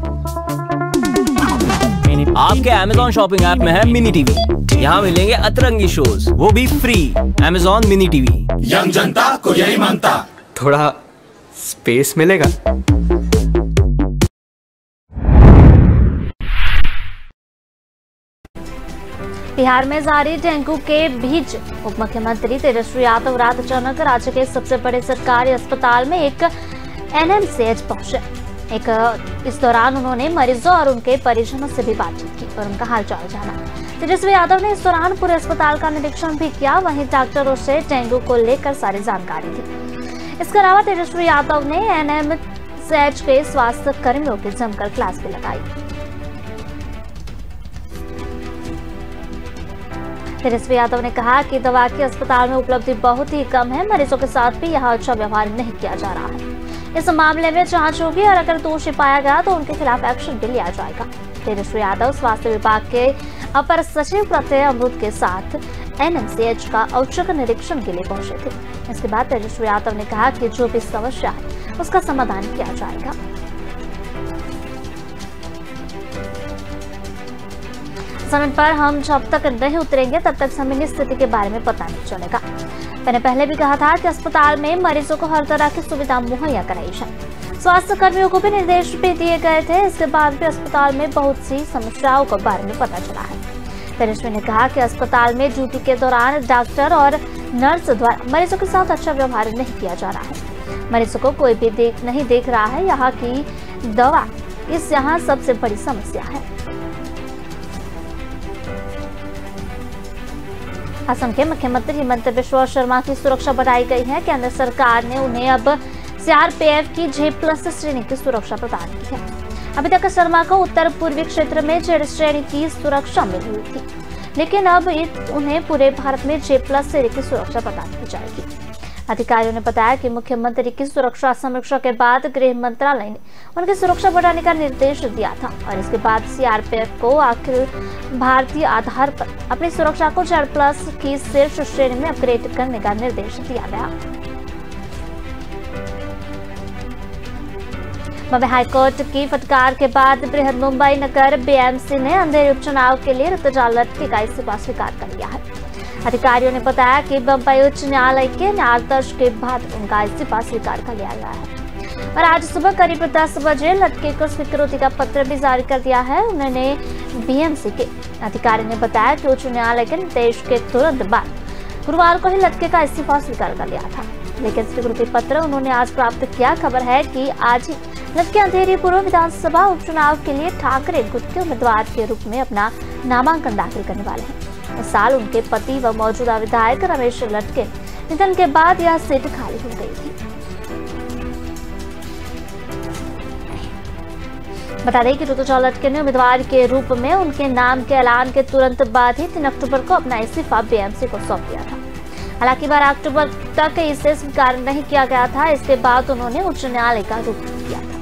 आपके Amazon शॉपिंग ऐप में है मिनी टीवी। यहाँ मिलेंगे अतरंगी शोज, वो भी free. Amazon mini TV, young जनता को यही मानता। थोड़ा स्पेस मिलेगा? बिहार में जारी डेंगू के बीच उप मुख्यमंत्री तेजस्वी यादव रात अचानक राज्य के सबसे बड़े सरकारी अस्पताल में एक NMCH पहुंचे। इस दौरान उन्होंने मरीजों और उनके परिजनों से भी बातचीत की और उनका हालचाल जाना। तेजस्वी यादव ने इस दौरान पूरे अस्पताल का निरीक्षण भी किया। वहीं डॉक्टरों से डेंगू को लेकर सारी जानकारी दी। इसके अलावा तेजस्वी यादव ने NMCH के स्वास्थ्य कर्मियों की जमकर क्लास भी लगाई। तेजस्वी यादव ने कहा कि दवा की अस्पताल में उपलब्धि बहुत ही कम है। मरीजों के साथ भी यहाँ अच्छा व्यवहार नहीं किया जा रहा है। इस मामले में जांच होगी और अगर दोषी पाया गया तो उनके खिलाफ एक्शन भी लिया जाएगा। तेजस्वी यादव स्वास्थ्य विभाग के अपर सचिव प्रत्यय अमृत के साथ NMCH का औचक निरीक्षण के लिए पहुंचे थे। इसके बाद तेजस्वी यादव ने कहा कि जो भी समस्या है उसका समाधान किया जाएगा। समय पर हम जब तक नहीं उतरेंगे तब तक जमीनी स्थिति के बारे में पता नहीं चलेगा। मैंने पहले भी कहा था कि अस्पताल में मरीजों को हर तरह की सुविधा मुहैया कराई जाए। स्वास्थ्य कर्मियों को भी निर्देश भी दिए गए थे। इसके बाद भी अस्पताल में बहुत सी समस्याओं के बारे में पता चला है। पेरिस ने कहा कि अस्पताल में ड्यूटी के दौरान डॉक्टर और नर्स द्वारा मरीजों के साथ अच्छा व्यवहार नहीं किया जा रहा है। मरीजों को कोई भी नहीं देख रहा है। यहाँ की दवा यहाँ सबसे बड़ी समस्या है। असम के मुख्यमंत्री हिमंत बिश्वा शर्मा की सुरक्षा बढ़ाई गई है। केंद्र सरकार ने उन्हें अब CRPF की J+ श्रेणी की सुरक्षा प्रदान की है। अभी तक शर्मा को उत्तर पूर्वी क्षेत्र में Z श्रेणी की सुरक्षा मिली हुई थी, लेकिन अब उन्हें पूरे भारत में J+ श्रेणी की सुरक्षा प्रदान की जाएगी। अधिकारियों ने बताया कि मुख्यमंत्री की सुरक्षा समीक्षा के बाद गृह मंत्रालय ने उनकी सुरक्षा बढ़ाने का निर्देश दिया था और इसके बाद CRPF को आखिर भारतीय आधार पर अपनी सुरक्षा को Z+ की शीर्ष श्रेणी में अपग्रेड करने का निर्देश दिया गया। बॉम्बे हाईकोर्ट की फटकार के बाद बृहद मुंबई नगर BMC ने अंधेरे उपचुनाव के लिए ऋतुजा लटके का इस्तीफा स्वीकार कर लिया है। अधिकारियों ने बताया कि बम्बई उच्च न्यायालय के आदेश के बाद उनका इस्तीफा स्वीकार कर लिया गया है और आज सुबह करीब 10 बजे लटके को स्वीकृति का पत्र भी जारी कर दिया है। उन्होंने BMC के अधिकारी ने बताया कि उच्च न्यायालय के निर्देश के तुरंत बाद गुरुवार को ही लटके का इस्तीफा स्वीकार कर लिया था, लेकिन स्वीकृति पत्र उन्होंने आज प्राप्त किया। खबर है कि आज ही लटके अंधेरी पूर्व विधानसभा उपचुनाव के लिए ठाकरे गुट के उम्मीदवार के रूप में अपना नामांकन दाखिल करने वाले हैं। इस साल उनके पति व मौजूदा विधायक रमेश लटके निधन के बाद यह सीट खाली हो गई थी। बता दें कि ऋतुजा लटके ने उम्मीदवार के रूप में उनके नाम के ऐलान के तुरंत बाद ही 3 अक्टूबर को अपना इस्तीफा BMC को सौंप दिया था। हालांकि 12 अक्टूबर तक इसे स्वीकार नहीं किया गया था। इसके बाद उन्होंने उच्च न्यायालय का रुख किया था।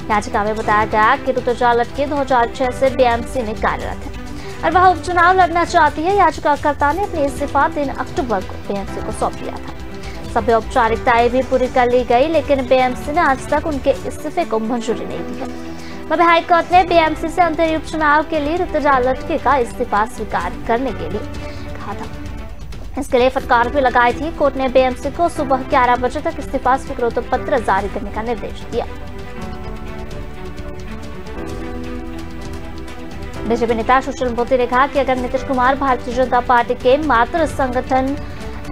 याचिका में बताया गया कि ऋतुजा लटके 2006 से BMC में कार्यरत है और वह उपचुनाव लड़ना चाहती है। याचिकाकर्ता ने अपनी इस्तीफा 3 अक्टूबर को BMC को सौंप दिया था। सभी औपचारिकताएं भी पूरी कर ली गई, लेकिन BMC ने आज तक उनके इस्तीफे को मंजूरी नहीं दी है। बॉम्बे हाईकोर्ट ने BMC से अंतरिम उपचुनाव के लिए ऋतुजा लटके का इस्तीफा स्वीकार करने के लिए कहा था। इसके लिए फटकार भी लगाई थी। कोर्ट ने BMC को सुबह 11 बजे तक इस्तीफा स्वीकृति पत्र जारी करने का निर्देश दिया। बीजेपी नेता सुशील मोदी ने कहा कि अगर नीतीश कुमार भारतीय जनता पार्टी के मात्र संगठन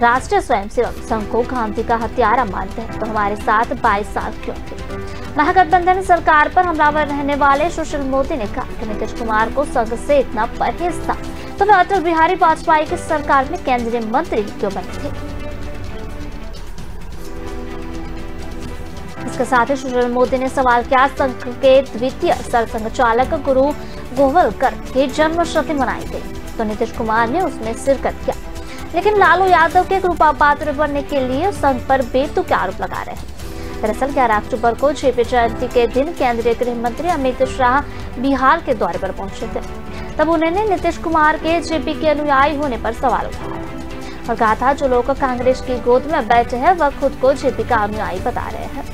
राष्ट्रीय स्वयंसेवक संघ को गांधी का हत्यारा मानते हैं तो हमारे साथ 22 साल क्यों थे। महागठबंधन सरकार पर हमलावर रहने वाले सुशील मोदी ने कहा कि नीतीश कुमार को संघ से इतना परहेज था तो वे अटल बिहारी वाजपेयी की सरकार में केंद्रीय मंत्री क्यों बने थे। इसके साथ ही सुशील मोदी ने सवाल किया, संघ के द्वितीय सरसंघचालक गुरु गोवलकर की जन्म शती मनाई गई तो नीतीश कुमार ने उसमें शिरकत किया, लेकिन लालू यादव के कृपा पात्र बनने के लिए संघ पर बेतुके आरोप लगा रहे हैं। दरअसल 11 अक्टूबर को JP जयंती के दिन केंद्रीय गृह मंत्री अमित शाह बिहार के दौरे पर पहुंचे थे। तब उन्होंने नीतीश कुमार के JP के अनुयायी होने पर सवाल उठाया और कहा था जो लोग कांग्रेस की गोद में बैठे हैं वह खुद को JP का अनुयायी बता रहे हैं।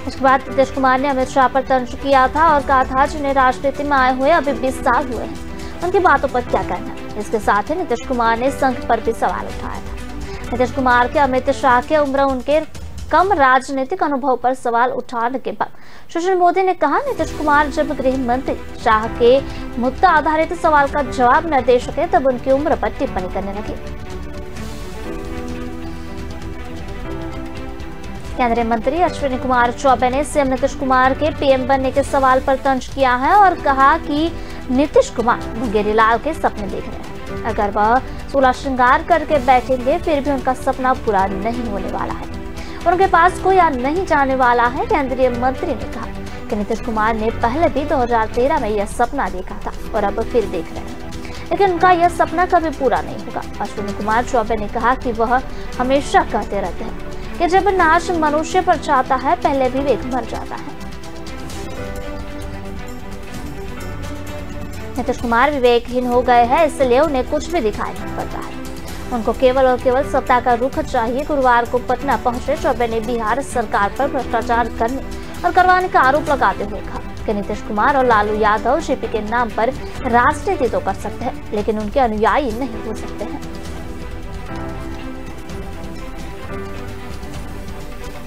इसके बाद नीतीश कुमार ने अमित शाह पर तंज किया था और कहा था जिन्हें राजनीति में आए हुए अभी 20 साल हुए हैं उनकी बातों पर क्या कहना। इसके साथ ही नीतीश कुमार ने संघ पर भी सवाल उठाया था। नीतीश कुमार के अमित शाह के उम्र उनके कम राजनीतिक अनुभव पर सवाल उठाने के बाद सुशील मोदी ने कहा नीतीश कुमार जब गृह मंत्री शाह के मुद्दा आधारित सवाल का जवाब न दे सके तब उनकी उम्र पर टिप्पणी करने लगे। केंद्रीय मंत्री अश्विनी कुमार चौबे ने सीएम नीतीश कुमार के PM बनने के सवाल पर तंज किया है और कहा कि नीतीश कुमार मुंगेरी लाल के सपने देख रहे हैं। अगर वह 16 श्रृंगार करके बैठेंगे फिर भी उनका सपना पूरा नहीं होने वाला है। उनके पास कोई आ नहीं जाने वाला है। केंद्रीय मंत्री ने कहा कि नीतीश कुमार ने पहले भी 2013 में यह सपना देखा था और अब फिर देख रहे हैं, लेकिन उनका यह सपना कभी पूरा नहीं होगा। अश्विनी कुमार चौबे ने कहा कि वह हमेशा कहते रहते हैं कि जब नाश मनुष्य पर जाता है पहले विवेक मर जाता है। नीतीश कुमार विवेकहीन हो गए हैं, इसलिए उन्हें कुछ भी दिखाई नहीं पड़ता है। उनको केवल और केवल सत्ता का रुख चाहिए। गुरुवार को पटना पहुंचे चौबे ने बिहार सरकार पर भ्रष्टाचार करने और करवाने का आरोप लगाते हुए कहा कि नीतीश कुमार और लालू यादव जेपी के नाम पर राजनीति तो कर सकते हैं, लेकिन उनके अनुयायी नहीं हो सकते हैं।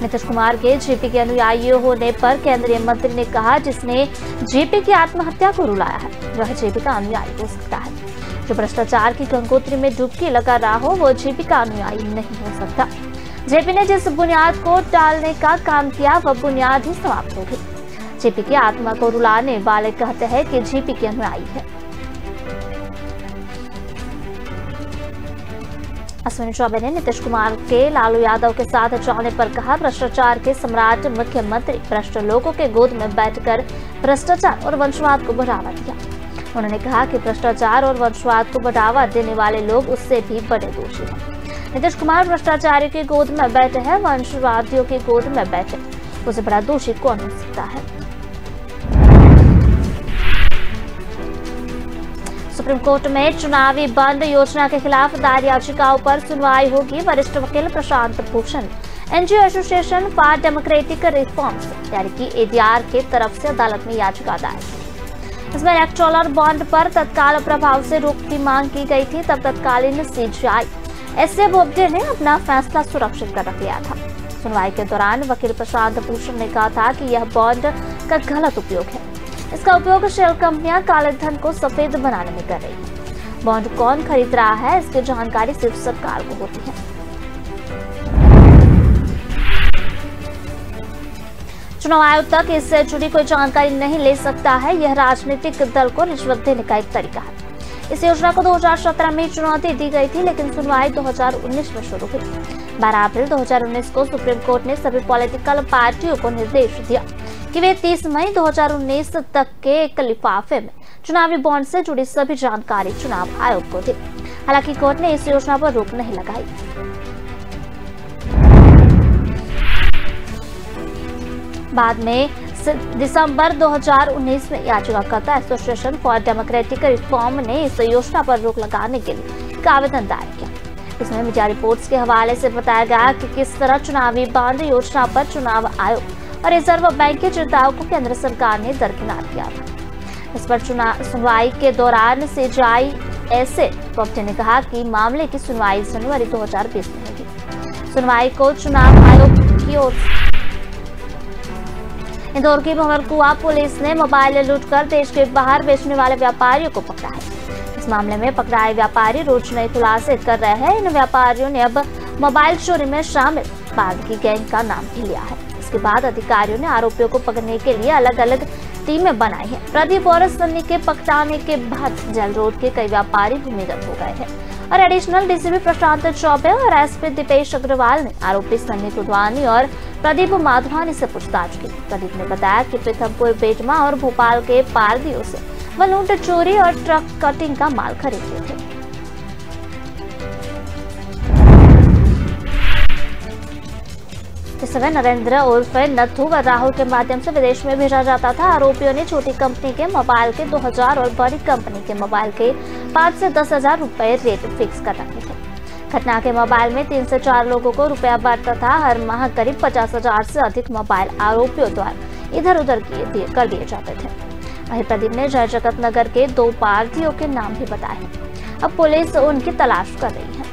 नीतीश कुमार के जेपी के अनुयायी होने पर केंद्रीय मंत्री ने कहा, जिसने जेपी की आत्महत्या को रुलाया है वह जेपी का अनुयायी हो सकता है। जो भ्रष्टाचार की गंगोत्री में डुबकी लगा रहा हो वो जेपी का अनुयायी नहीं हो सकता। जेपी ने जिस बुनियाद को टालने का काम किया वह बुनियाद ही समाप्त हो गई। जेपी की आत्मा को रुलाने वाले कहते हैं कि जेपी के अनुयायी है। अश्विनी चौबे ने नीतीश कुमार के लालू यादव के साथ जाने पर कहा, भ्रष्टाचार के सम्राट मुख्यमंत्री भ्रष्ट लोगों के गोद में बैठकर भ्रष्टाचार और वंशवाद को बढ़ावा दिया। उन्होंने कहा कि भ्रष्टाचार और वंशवाद को बढ़ावा देने वाले लोग उससे भी बड़े दोषी हैं। नीतीश कुमार भ्रष्टाचारियों की गोद में बैठे हैं, वंशवादियों की गोद में बैठे, उसे बड़ा दोषी कौन हो सकता है। सुप्रीम कोर्ट में चुनावी बॉन्ड योजना के खिलाफ दायर याचिकाओं पर सुनवाई होगी। वरिष्ठ वकील Prashant Bhushan NGO association for democratic reforms यानी कि एडीआर के तरफ से अदालत में याचिका दायर की। इसमें इलेक्टोरल बॉन्ड पर तत्काल प्रभाव से रोक की मांग की गई थी। तब तत्कालीन सीजीआई एसए बोबडे ने अपना फैसला सुरक्षित कर रख लिया था। सुनवाई के दौरान वकील प्रशांत भूषण ने कहा था कि यह बॉन्ड का गलत उपयोग है। इसका उपयोग शेल कंपनियां काले धन को सफेद बनाने में कर रही है। बॉन्ड कौन खरीद रहा है इसकी जानकारी सिर्फ सरकार को होती है। चुनाव आयोग तक इससे जुड़ी कोई जानकारी नहीं ले सकता है। यह राजनीतिक दल को रिश्वत देने का एक तरीका है। इस योजना को 2017 में चुनौती दी गई थी, लेकिन सुनवाई 2019 में शुरू हुई। 12 अप्रैल 2019 को सुप्रीम कोर्ट ने सभी पॉलिटिकल पार्टियों को निर्देश दिया कि वे 30 मई 2019 तक के एक लिफाफे में चुनावी बॉन्ड से जुड़ी सभी जानकारी चुनाव आयोग को दी। हालांकि कोर्ट ने इस योजना पर रोक नहीं लगाई। बाद में दिसंबर 2019 में याचिकाकर्ता एसोसिएशन फॉर डेमोक्रेटिक रिफॉर्म ने इस योजना पर रोक लगाने के लिए एक आवेदन दायर किया। इसमें मीडिया रिपोर्ट्स के हवाले से बताया गया कि किस तरह चुनावी बॉन्ड योजना पर चुनाव आयोग और रिजर्व बैंक की चिंताओं को केंद्र सरकार ने दरकिनार किया था। इस पर सुनवाई के दौरान सीजीआई एसए बोबडे ने कहा कि मामले की सुनवाई जनवरी 2020 में होगी। सुनवाई को चुनाव आयोग की ओर इंदौर की भंवरकुआ पुलिस ने मोबाइल लूटकर देश के बाहर बेचने वाले व्यापारियों को पकड़ा है। इस मामले में पकड़ाए व्यापारी रोज नए खुलासे कर रहे हैं। इन व्यापारियों ने अब मोबाइल चोरी में शामिल बाद की गैंग का नाम भी लिया है। इसके बाद अधिकारियों ने आरोपियों को पकड़ने के लिए अलग अलग टीमें बनाई हैं। प्रदीप और सन्नी के पकड़ाने के बाद जेल रोड के कई व्यापारी भूमिगत हो गए हैं और एडिशनल डीसीपी प्रशांत चौबे और एसपी दीपेश अग्रवाल ने आरोपी सन्नी कुदवानी और प्रदीप माधवानी से पूछताछ की। प्रदीप ने बताया कि पीथमपुर, बेटमा और भोपाल के पारदियों से वह लूट, चोरी और ट्रक कटिंग का माल खरीदते थे। इस समय नरेंद्र उर्फ नथु व राहुल के माध्यम से विदेश में भेजा जाता था। आरोपियों ने छोटी कंपनी के मोबाइल के 2000 और बड़ी कंपनी के मोबाइल के 5 से 10,000 रुपए रेट फिक्स कर रखे थे। घटना के मोबाइल में 3 से 4 लोगों को रुपया बांटता था। हर माह करीब 50,000 से अधिक मोबाइल आरोपियों द्वारा इधर उधर कर दिए जाते थे। वहीं प्रदीप ने जय जगत नगर के 2 पार्थियों के नाम भी बताए। अब पुलिस उनकी तलाश कर रही है।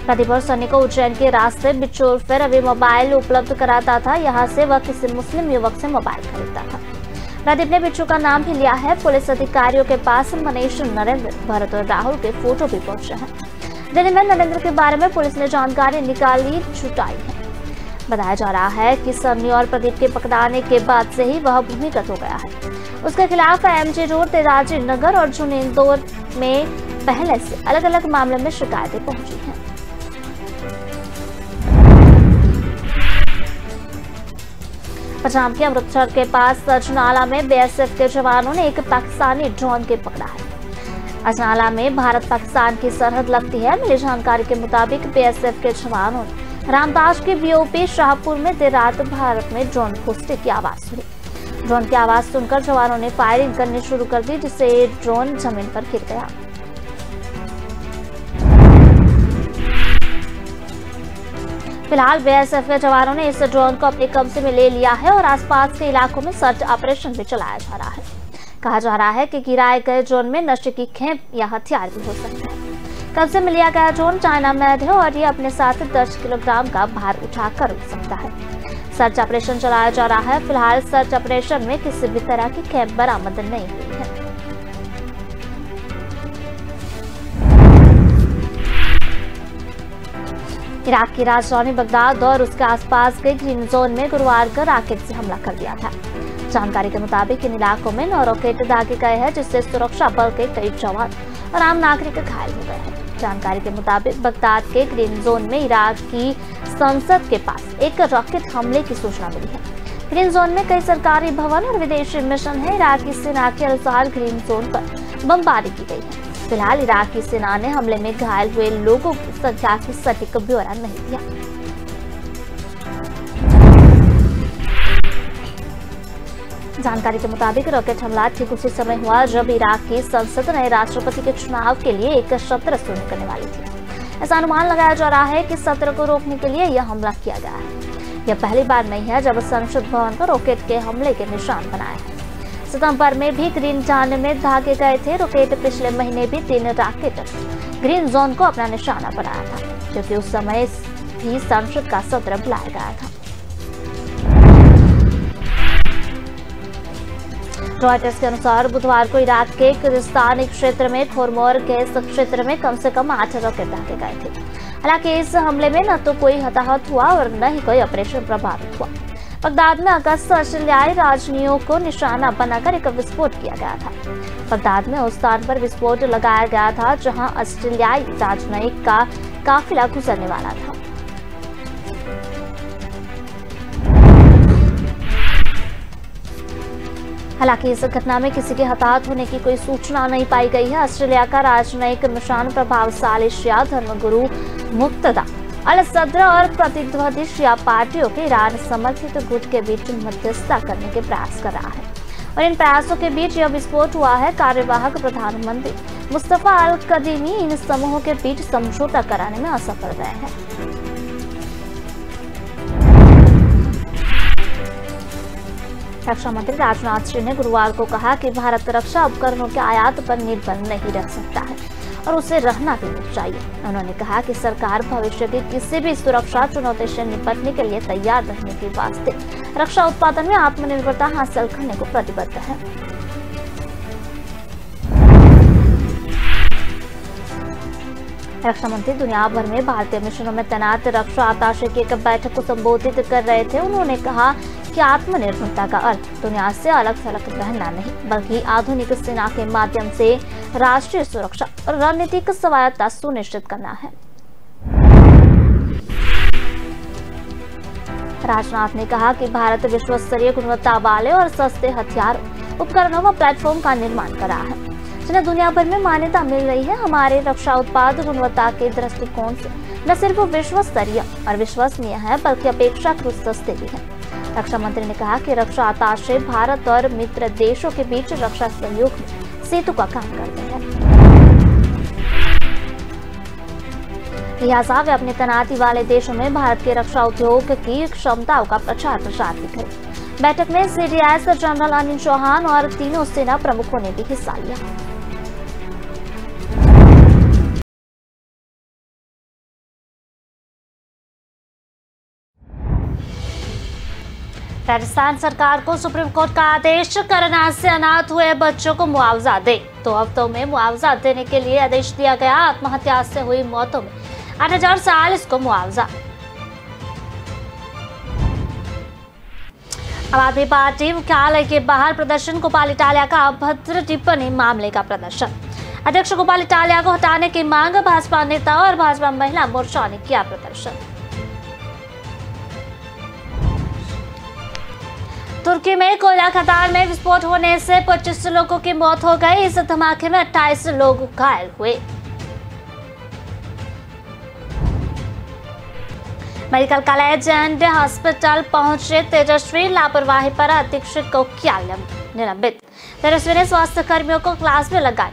प्रदीप और सनी को उज्जैन के रास्ते बिचौर से रवि मोबाइल उपलब्ध कराता था। यहाँ से वह किसी मुस्लिम युवक से मोबाइल खरीदता था। प्रदीप ने बिच्छू का नाम भी लिया है। पुलिस अधिकारियों के पास मनीष, नरेंद्र, भरत और राहुल के फोटो भी पहुंचे हैं। दिल्ली में नरेंद्र के बारे में पुलिस ने जानकारी निकाली जुटाई है। बताया जा रहा है कि सन्नी और प्रदीप के पकड़ाने के बाद से ही वह भूमिगत हो गया है। उसके खिलाफ एमजी रोड, तेजाजी नगर और जून इंदौर में पहले से अलग अलग मामले में शिकायतें पहुंची हैं। पंजाब के अमृतसर के पास अजनाला में बीएसएफ के जवानों ने एक पाकिस्तानी ड्रोन के पकड़ा है। अजनाला में भारत पाकिस्तान की सरहद लगती है। मिली जानकारी के मुताबिक बीएसएफ के जवानों ने रामदास के बीओपी शाहपुर में देर रात भारत में ड्रोन घुसने की आवाज सुनी। ड्रोन की आवाज सुनकर जवानों ने फायरिंग करनी शुरू कर दी, जिससे ड्रोन जमीन पर गिर गया। फिलहाल बीएसएफ के जवानों ने इस ड्रोन को अपने कब्जे में ले लिया है और आसपास के इलाकों में सर्च ऑपरेशन भी चलाया जा रहा है। कहा जा रहा है कि गिराए गए ड्रोन में नशे की खेप या हथियार भी हो सकते हैं। कब्जे में लिया गया ड्रोन चाइना मेड है और ये अपने साथ 10 किलोग्राम का भार उठाकर उड़ सकता है। सर्च ऑपरेशन चलाया जा रहा है। फिलहाल सर्च ऑपरेशन में किसी भी तरह की खेप बरामद नहीं हुई है। इराक की राजधानी बगदाद और उसके आसपास के ग्रीन जोन में गुरुवार को रॉकेट से हमला कर दिया था। जानकारी के मुताबिक इन इलाकों में 9 रॉकेट दागे गए हैं, जिससे सुरक्षा बल के कई जवान और आम नागरिक घायल हो गए हैं। जानकारी के मुताबिक बगदाद के ग्रीन जोन में इराक की संसद के पास एक रॉकेट हमले की सूचना मिली है। ग्रीन जोन में कई सरकारी भवन और विदेशी मिशन है। इराकी सेना के अनुसार ग्रीन जोन पर बमबारी की गई है। फिलहाल इराकी सेना ने हमले में घायल हुए लोगों की संख्या की सटीक ब्यौरा नहीं दिया। जानकारी के मुताबिक रॉकेट हमला ठीक उसी समय हुआ जब इराक की संसद नए राष्ट्रपति के चुनाव के लिए एक सत्र शुरू करने वाली थी। ऐसा अनुमान लगाया जा रहा है कि सत्र को रोकने के लिए यह हमला किया गया है। यह पहली बार नहीं है जब संसद भवन पर रॉकेट के हमले के निशान बनाए हैं। सितंबर में भी ग्रीन जोन में दागे गए थे रॉकेट। पिछले महीने भी 3 रॉकेट ग्रीन जोन को अपना निशाना बनाया था, क्योंकि उस समय भी संसद का सत्र बुलाया गया था। रॉयटर्स के अनुसार बुधवार को इराक के कुर्दिस्तानी क्षेत्र में खोरमोर गैस क्षेत्र में कम से कम 8 रॉकेट दागे गए थे। हालांकि इस हमले में न तो कोई हताहत हुआ और न ही कोई ऑपरेशन प्रभावित हुआ। बगदाद में अगस्त ऑस्ट्रेलियाई राजनयिकों को निशाना बनाकर एक विस्फोट किया गया था। बगदाद में उस स्थान पर विस्फोट लगाया गया था जहां ऑस्ट्रेलियाई राजनयिक का काफिला गुजरने वाला था। हालांकि इस घटना में किसी के हताहत होने की कोई सूचना नहीं पाई गई है। ऑस्ट्रेलिया का राजनयिक मिशन प्रभावशाली शिया धर्मगुरु मुक्तदा अल सद्र और प्रतिद्वंदी शिया पार्टियों के ईरान समर्थित गुट के बीच मध्यस्थता करने के प्रयास कर रहा है और इन प्रयासों के बीच यह विस्फोट हुआ है। कार्यवाहक प्रधानमंत्री मुस्तफा अल कदीमी इन समूहों के बीच समझौता कराने में असफल रहे हैं। रक्षा मंत्री राजनाथ सिंह ने गुरुवार को कहा कि भारत रक्षा उपकरणों के आयात पर निर्भर नहीं रह सकता है और उसे रहना भी नहीं चाहिए। उन्होंने कहा कि सरकार भविष्य की किसी भी सुरक्षा चुनौती से निपटने के लिए तैयार रहने के वास्ते रक्षा उत्पादन में आत्मनिर्भरता हासिल करने को प्रतिबद्ध है। रक्षा मंत्री दुनिया भर में भारतीय मिशनों में तैनात रक्षा अताशे की एक बैठक को संबोधित कर रहे थे। उन्होंने कहा कि आत्मनिर्भरता का अर्थ दुनिया से अलग थलग रहना नहीं, बल्कि आधुनिक सेना के माध्यम से राष्ट्रीय सुरक्षा और रणनीतिक स्वायत्तता सुनिश्चित करना है। राजनाथ ने कहा कि भारत विश्व स्तरीय गुणवत्ता वाले और सस्ते हथियार उपकरणों व प्लेटफॉर्म का निर्माण कर रहा है, जिन्हें दुनिया भर में मान्यता मिल रही है। हमारे रक्षा उत्पाद गुणवत्ता के दृष्टिकोण से न सिर्फ विश्व स्तरीय और विश्वसनीय है, बल्कि अपेक्षाकृत सस्ते भी है। रक्षा मंत्री ने कहा कि रक्षा अताशे भारत और मित्र देशों के बीच रक्षा सहयोग में सेतु का काम करते हैं। लिहाजा वे अपनी तैनाती वाले देशों में भारत के रक्षा उद्योग की क्षमताओं का प्रचार प्रसार भी करें। बैठक में CDS जनरल अनिल चौहान और तीनों सेना प्रमुखों ने भी हिस्सा लिया। राजस्थान सरकार को सुप्रीम कोर्ट का आदेश, कोरोना से अनाथ हुए बच्चों को मुआवजा दे। 2 हफ्तों में मुआवजा देने के लिए आदेश दिया गया। आत्महत्या से हुई मौतों में 8,040 को मुआवजा। आम आदमी पार्टी मुख्यालय के बाहर प्रदर्शन, गोपाल इटालिया का अभद्र टिप्पणी मामले का प्रदर्शन। अध्यक्ष गोपाल इटालिया को हटाने की मांग, भाजपा नेता और भाजपा महिला मोर्चा ने किया प्रदर्शन। तुर्की में कोयला खदान में विस्फोट होने से 25 लोगों की मौत हो गई। इस धमाके में 28 लोग घायल हुए। मेडिकल कॉलेज एंड हॉस्पिटल पहुंचे तेजस्वी, लापरवाही पर अधीक्षक को किया निलंबित। तेजस्वी ने स्वास्थ्य कर्मियों को क्लास में लगाई।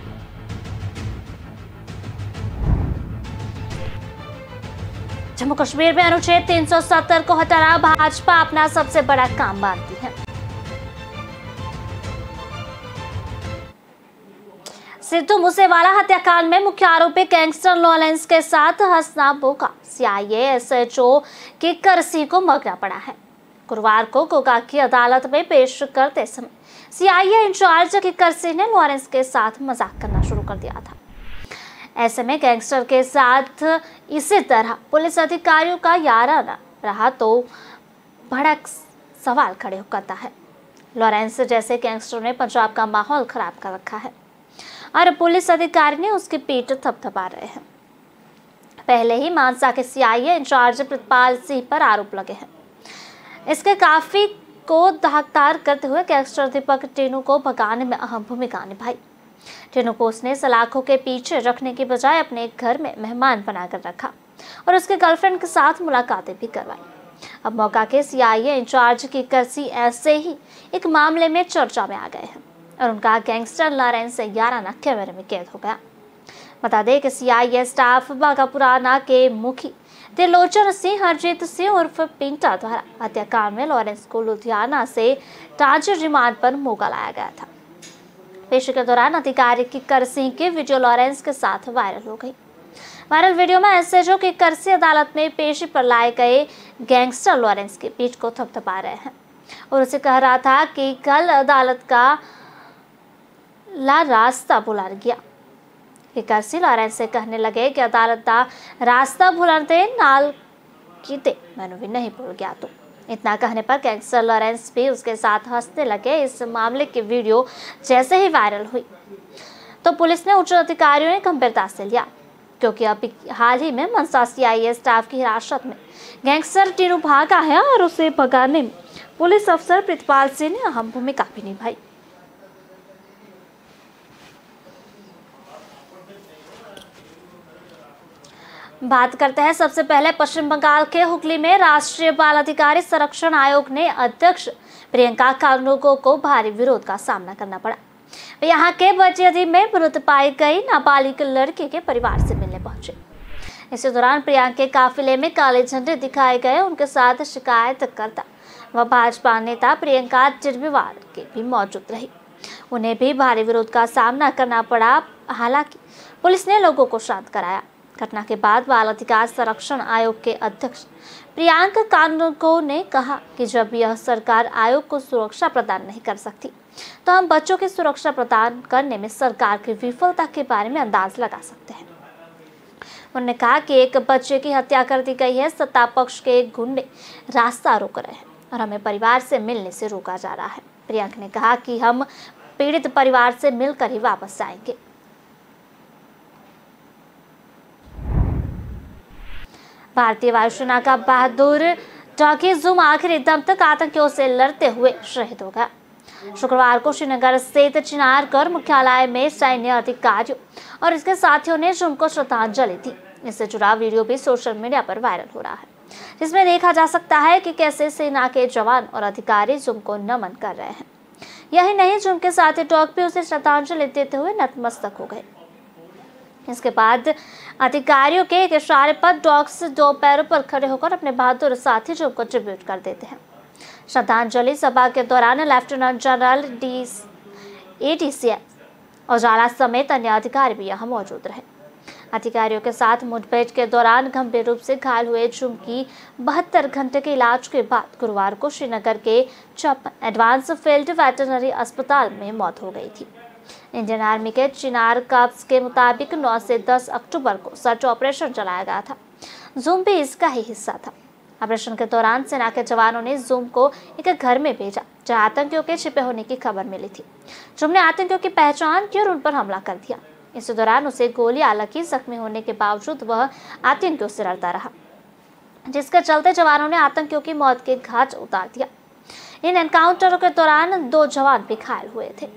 जम्मू कश्मीर में अनुच्छेद 370 को हटाना भाजपा अपना सबसे बड़ा काम मानती है। सिद्धू मूसेवाला हत्याकांड में मुख्य आरोपी गैंगस्टर लॉरेंस के साथ हंसना बोका सीआईए एसएचओ किक्कर सिंह को मगना पड़ा है। गुरुवार को कोका की अदालत में पेश करते समय सीआईए इंचार्ज किक्कर सिंह ने लॉरेंस के साथ मजाक करना शुरू कर दिया था। ऐसे में गैंगस्टर के साथ इसी तरह पुलिस अधिकारियों का याराना रहा तो भड़क सवाल खड़े करता है। लॉरेंस जैसे गैंगस्टर ने पंजाब का माहौल खराब कर रखा है और पुलिस अधिकारी ने उसकी पीठ थपथपा रहे हैं। पहले ही मानसा के सीआईए इंचार्ज प्रितपाल सिंह पर आरोप लगे हैं। इसके काफी को दागदार करते हुए गैंगस्टर दीपक टीनू को भगाने में अहम भूमिका निभाई। टीनू को उसने सलाखों के पीछे रखने की बजाय अपने घर में मेहमान बनाकर रखा और उसके गर्लफ्रेंड के साथ मुलाकातें भी करवाई। अब मौका के सीआईए इंचार्ज किक्कर सिंह ऐसे ही एक मामले में चर्चा में आ गए हैं और उनका गैंगस्टर लॉरेंस याराना कैमरे में कैद हो गया। बता दें कि सीआईए स्टाफ बाघापुराना के मुखी त्रिलोचन सिंह हरजीत सिंह उर्फ पिंटा द्वारा हत्याकांड में लॉरेंस को लुधियाना से ताजा रिमांड पर मोगा लाया गया था। पेशी के दौरान अधिकारी किक्कर सिंह की वीडियो लॉरेंस के साथ वायरल हो गई। वायरल वीडियो में एसएचओ किक्कर सिंह अदालत में पेशी पर लाए गए गैंगस्टर लॉरेंस की पीठ को थपथपा रहे हैं और उसे कह रहा था कि कल अदालत का ला रास्ता भुला गया। किक्कर सिंह लॉरेंस से कहने लगे कि अदालत का रास्ता भुलाते नाल कीते मैंने भी नहीं भूल गया। तो इतना कहने पर गैंगस्टर लॉरेंस भी उसके साथ हंसने लगे। इस मामले की वीडियो जैसे ही वायरल हुई तो पुलिस ने उच्च अधिकारियों ने गंभीरता से लिया, क्योंकि अभी हाल ही में मनसा सीआईए स्टाफ की हिरासत में गैंगस्टर टीनू भागा है और उसे भगाने में पुलिस अफसर प्रितपाल सिंह ने अहम भूमिका भी निभाई। बात करते हैं सबसे पहले पश्चिम बंगाल के हुगली में राष्ट्रीय बाल अधिकारी संरक्षण आयोग ने अध्यक्ष प्रियंका कानूको को भारी विरोध का सामना करना पड़ा। वे यहाँ के बचियादी में मृत पाई गई नाबालिग लड़की के परिवार से मिलने पहुंचे। इसी दौरान प्रियंका के काफिले में काले झंडे दिखाए गए। उनके साथ शिकायतकर्ता व भाजपा नेता प्रियंका टिर्बिवार के भी मौजूद रही। उन्हें भी भारी विरोध का सामना करना पड़ा। हालांकि पुलिस ने लोगों को शांत कराया। घटना के बाद बाल अधिकार संरक्षण आयोग के अध्यक्ष प्रियंका कानूको ने कहा कि जब यह सरकार आयोग को सुरक्षा प्रदान नहीं कर सकती तो हम बच्चों की सुरक्षा प्रदान करने में सरकार की विफलता के बारे में अंदाज लगा सकते हैं। उन्होंने कहा कि एक बच्चे की हत्या कर दी गई है। सत्ता पक्ष के गुंडे रास्ता रोक रहे हैं और हमें परिवार से मिलने से रोका जा रहा है। प्रियंका ने कहा कि हम पीड़ित परिवार से मिलकर ही वापस आएंगे। भारतीय वायुसेना का बहादुर डॉगी जूम आखिरी दम तक आतंकियों से लड़ते हुए शहीद हो गया। शुक्रवार को श्रीनगर स्थित चिनारगढ़ मुख्यालय में सैन्य अधिकारियों और इसके साथियों ने जूम को श्रद्धांजलि दी। इससे जुड़ा वीडियो भी सोशल मीडिया पर वायरल हो रहा है, जिसमें देखा जा सकता है कि कैसे सेना के जवान और अधिकारी जूम को नमन कर रहे हैं। यही नहीं, जूम के साथी डॉग भी उसे श्रद्धांजलि देते हुए नतमस्तक हो गए। इसके बाद अधिकारियों के एक इशारे पर डॉग्स दो पैरों पर खड़े होकर अपने बहादुर साथी जूम को ट्रिब्यूट कर देते हैं। श्रद्धांजलि सभा के दौरान लेफ्टिनेंट जनरल ADCS औजाला समेत अन्य अधिकारी भी यहाँ मौजूद रहे। अधिकारियों के साथ मुठभेड़ के दौरान गंभीर रूप से घायल हुए जूम की 72 घंटे के इलाज के बाद गुरुवार को श्रीनगर के चप एडवांस फील्ड वेटरनरी अस्पताल में मौत हो गई थी। इंडियन आर्मी के चिनार कॉर्प्स के मुताबिक 9 से 10 अक्टूबर को सर्च ऑपरेशन चलाया गया था। जूम भी इसका ही हिस्सा था। ऑपरेशन के दौरान सेना के जवानों ने जूम को एक घर में भेजा जहां आतंकियों के छिपे होने की खबर मिली थी। जूम ने आतंकियों की पहचान की और उन पर हमला कर दिया। इस दौरान उसे गोलियां लगी। जख्मी होने के बावजूद वह आतंकियों से लड़ता रहा, जिसके चलते जवानों ने आतंकियों की मौत के घाट उतार दिया। इन एनकाउंटरों के दौरान 2 जवान भी घायल हुए थे।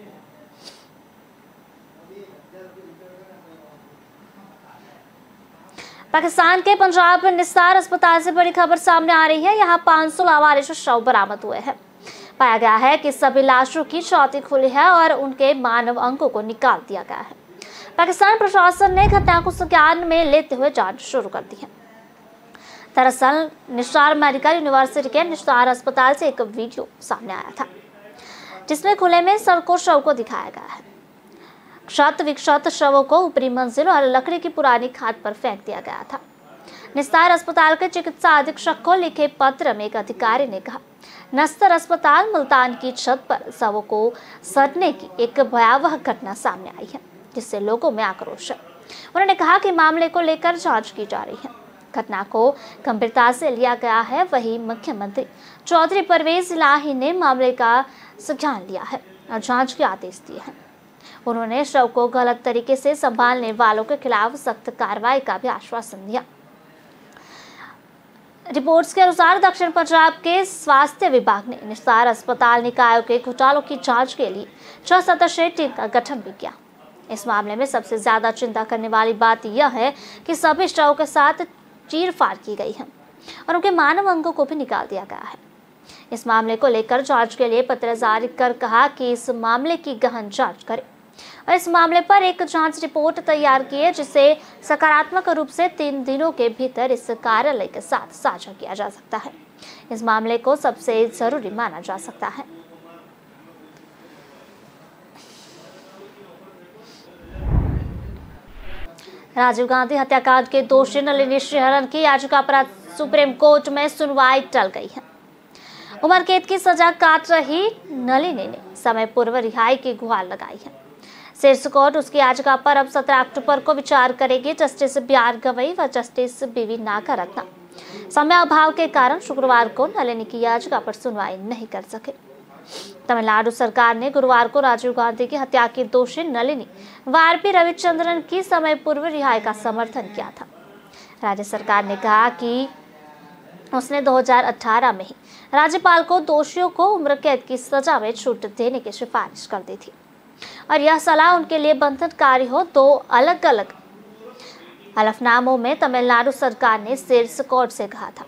पाकिस्तान के पंजाब निसार अस्पताल से बड़ी खबर सामने आ रही है। यहाँ 500 लावारिश शव बरामद हुए हैं। पाया गया है कि सभी लाशों की छाती खुली है और उनके मानव अंगों को निकाल दिया गया है। पाकिस्तान प्रशासन ने घटना को संज्ञान में लेते हुए जांच शुरू कर दी है। दरअसल निसार मेडिकल यूनिवर्सिटी के निसार अस्पताल से एक वीडियो सामने आया था जिसमें खुले में सड़कों शव को दिखाया गया है। क्षत विक्षत शवों को ऊपरी मंजिल और लकड़ी की पुरानी खाट पर फेंक दिया गया था। निस्तार अस्पताल के चिकित्सा अधीक्षक को लिखे पत्र में एक अधिकारी ने कहा, नस्तर अस्पताल मुल्तान की छत पर शवों को सड़ने की एक भयावह घटना सामने आई है जिससे लोगों में आक्रोश है। उन्होंने कहा कि मामले को लेकर जांच की जा रही है, घटना को गंभीरता से लिया गया है। वहीं मुख्यमंत्री चौधरी परवेज इलाही ने मामले का संज्ञान लिया है और जांच के आदेश दिए हैं। उन्होंने शव को गलत तरीके से संभालने वालों के खिलाफ सख्त कार्रवाई का भी आश्वासन दिया। रिपोर्ट्स के अनुसार दक्षिण पंजाब के स्वास्थ्य विभाग ने निसार अस्पताल निकायों के घोटालों की जांच के लिए 6 सदस्यीय टीम का गठन भी किया। इस मामले में सबसे ज्यादा चिंता करने वाली बात यह है कि सभी शवों के साथ चीरफाड़ की गई है और उनके मानव अंगों को भी निकाल दिया गया है। इस मामले को लेकर जांच के लिए पत्र जारी कर कहा कि इस मामले की गहन जांच करें और इस मामले पर एक जांच रिपोर्ट तैयार की है जिसे सकारात्मक रूप से 3 दिनों के भीतर इस कार्यालय के साथ साझा किया जा सकता है। इस मामले को सबसे जरूरी माना जा सकता है। राजीव गांधी हत्याकांड के दोषी नलिनी श्रीहरन की याचिका पर सुप्रीम कोर्ट में सुनवाई टल गई है। उम्र कैद की सजा काट रही नलिनी ने समय पूर्व रिहाई की गुहार लगाई है। शीर्ष कोर्ट उसकी याचिका पर अब 17 अक्टूबर को विचार करेगी। जस्टिस BR गवई व जस्टिस BV नागारत्ना समय अभाव के कारण शुक्रवार को नलिनी की याचिका पर सुनवाई नहीं कर सके। तमिलनाडु सरकार ने गुरुवार को राजीव गांधी की हत्या की दोषी नलिनी व RP रविचंद्रन की समय पूर्व रिहाई का समर्थन किया था। राज्य सरकार ने कहा कि उसने 2018 में ही राज्यपाल को दोषियों को उम्र कैद की सजा में छूट देने की सिफारिश कर दी थी और यह सलाह उनके लिए बंधनकारी हो। 2 अलग अलग हलफनामों में तमिलनाडु सरकार ने शीर्ष कोर्ट से कहा था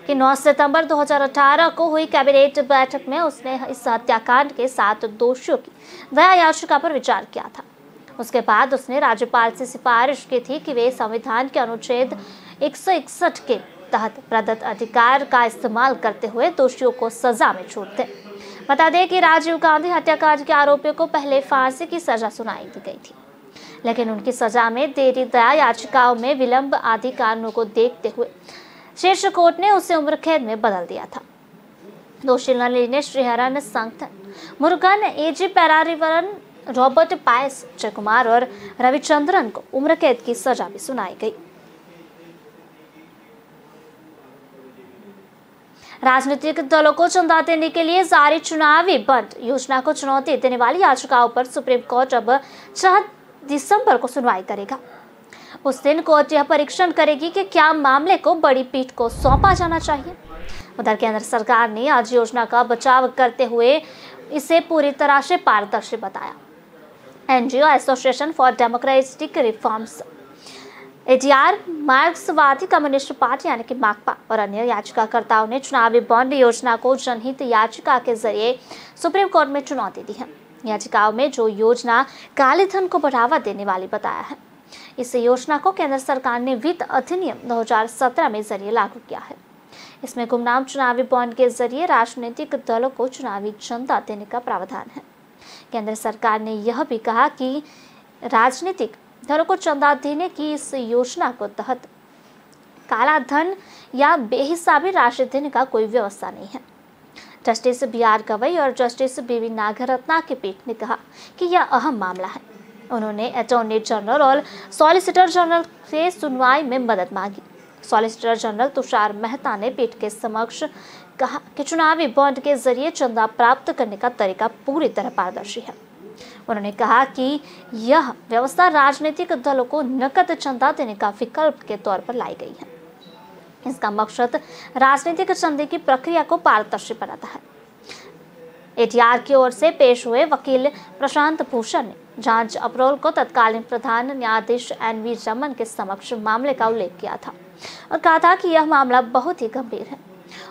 कि 9 सितंबर 2018 को हुई कैबिनेट बैठक में उसने इस हत्याकांड के 7 दोषियों की दया याचिका पर विचार किया था। उसके बाद उसने राज्यपाल से सिफारिश की थी कि वे संविधान के अनुच्छेद 161 के तहत प्रदत्त अधिकार का इस्तेमाल करते हुए दोषियों को सजा में छूट दें। बता दें कि राजीव गांधी हत्याकांड के आरोपियों को पहले फांसी की सजा सुनाई दी गई थी, लेकिन उनकी सजा में देरी, दया याचिकाओं में विलंब आदि कारणों को देखते हुए शीर्ष कोर्ट ने उसे उम्र कैद में बदल दिया था। दोषी नलिनी श्रीहरन, संगठन मुरुगन, AG पैरारिवरन, रॉबर्ट पायस, जयकुमार और रविचंद्रन को उम्र कैद की सजा भी सुनाई गई। राजनीतिक दलों को चंदा देने के लिए जारी चुनावी बॉन्ड योजना को चुनौती देने वाली याचिकाओं पर सुप्रीम कोर्ट अब 6 दिसंबर को सुनवाई करेगा। उस दिन कोर्ट यह परीक्षण करेगी कि क्या मामले को बड़ी पीठ को सौंपा जाना चाहिए। उधर केंद्र सरकार ने आज योजना का बचाव करते हुए इसे पूरी तरह से पारदर्शी बताया। NGO association for democratic reforms ADR, मार्क्सवादी कम्युनिस्ट पार्टी यानी कि माकपा और अन्य याचिकाकर्ताओं ने चुनावी बॉन्ड योजना को जनहित याचिका के जरिए सुप्रीम कोर्ट में चुनौती दी है। याचिकाओं में जो योजना काले धन को बढ़ावा देने वाली बताया है। इस योजना को केंद्र सरकार ने वित्त अधिनियम 2017 में जरिए लागू किया है। इसमें गुमनाम चुनावी बॉन्ड के जरिए राजनीतिक दलों को चुनावी चंदा देने का प्रावधान है। केंद्र सरकार ने यह भी कहा कि राजनीतिक दलों को चंदा देने की इस योजना को तहत काला धन या बेहिसाबी राशि देने का कोई व्यवस्था नहीं है। जस्टिस BR गवई और जस्टिस BV नागारत्ना की पीठ ने कहा कि यह अहम मामला है। उन्होंने अटॉर्नी जनरल और सॉलिसिटर जनरल से सुनवाई में मदद मांगी। सॉलिसिटर जनरल तुषार मेहता ने पीठ के समक्ष कहा कि चुनावी बॉन्ड के जरिए चंदा प्राप्त करने का तरीका पूरी तरह पारदर्शी है। उन्होंने कहा कि यह व्यवस्था राजनीतिक दलों को नकद चंदा देने का विकल्प के तौर पर लाई गई है। इसका मकसद राजनीतिक चंदे की प्रक्रिया को पारदर्शी बनाता है। ADR की ओर से पेश हुए वकील प्रशांत भूषण ने जांच अप्रैल को तत्कालीन प्रधान न्यायाधीश NV रमन के समक्ष मामले का उल्लेख किया था और कहा था कि यह मामला बहुत ही गंभीर है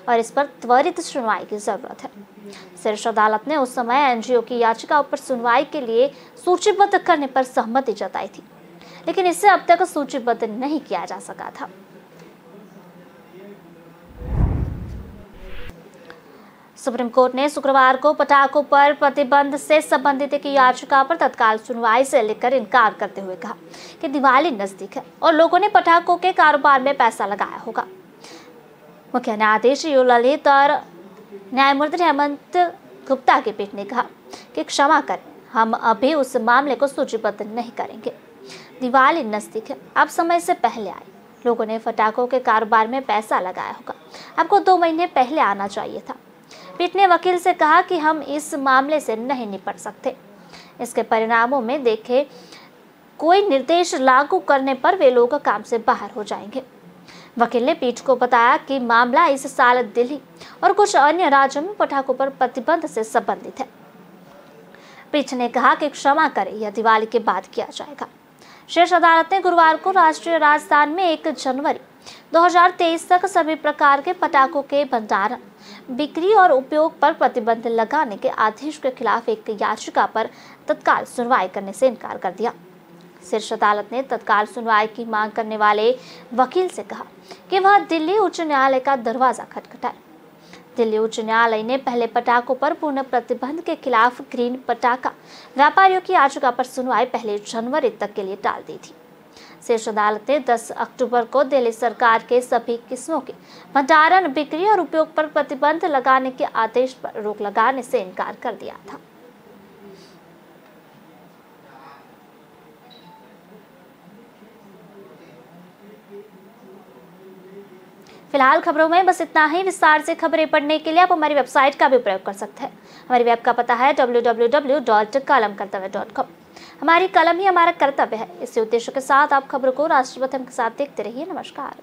और इस पर त्वरित सुनवाई की जरूरत है। शीर्ष अदालत ने उस समय NGO की याचिका पर सुनवाई के लिए सूचीबद्ध करने पर सहमति जताई थी, लेकिन इसे अब तक सूचीबद्ध नहीं किया जा सका था। सुप्रीम कोर्ट ने शुक्रवार को पटाखों पर प्रतिबंध से संबंधित एक याचिका पर तत्काल सुनवाई से लेकर इनकार करते हुए कहा कि दिवाली नजदीक है और लोगों ने पटाखों के कारोबार में पैसा लगाया होगा। मुख्य न्यायाधीश यू ललित और न्यायमूर्ति हेमंत गुप्ता की पीठ ने कहा कि क्षमा करें, हम अभी उस मामले को सूचीबद्ध नहीं करेंगे। दिवाली नजदीक है, आप समय से पहले आए। लोगों ने पटाखों के कारोबार में पैसा लगाया होगा, आपको 2 महीने पहले आना चाहिए था। पीठ ने वकील से कहा कि हम इस मामले से नहीं निपट सकते। इसके परिणामों में देखे कोई निर्देश लागू करने पर वे लोग काम से बाहर हो जाएंगे। वकील ने पीठ को बताया कि मामला इस साल दिल्ली और कुछ अन्य राज्यों में पटाखों पर प्रतिबंध से संबंधित है। पीठ ने कहा कि क्षमा करें, यह दिवाली के बाद किया जाएगा। शीर्ष अदालत ने गुरुवार को राष्ट्रीय राजधानी में 1 जनवरी 2023 तक सभी प्रकार के पटाखों के भंडारण, बिक्री और उपयोग पर प्रतिबंध लगाने के आदेश के खिलाफ एक याचिका पर तत्काल सुनवाई करने से इनकार कर दिया। शीर्ष अदालत ने तत्काल सुनवाई की मांग करने वाले वकील से कहा कि वह दिल्ली उच्च न्यायालय का दरवाजा खटखटाए। दिल्ली उच्च न्यायालय ने पहले पटाखों पर पूर्ण प्रतिबंध के खिलाफ ग्रीन पटाखा व्यापारियों की याचिका पर सुनवाई 1 जनवरी तक के लिए टाल दी थी। शीर्ष अदालत ने 10 अक्टूबर को दिल्ली सरकार के सभी किस्मों के भंडारण, बिक्री और उपयोग पर प्रतिबंध लगाने के आदेश पर रोक लगाने से इनकार कर दिया था। फिलहाल खबरों में बस इतना ही। विस्तार से खबरें पढ़ने के लिए आप हमारी वेबसाइट का भी प्रयोग कर सकते हैं। हमारी वेब का पता है www.kalamkartavya.com। हमारी कलम ही हमारा कर्तव्य है। इसी उद्देश्य के साथ आप खबरों को राष्ट्रप्रथम के साथ देखते रहिए। नमस्कार।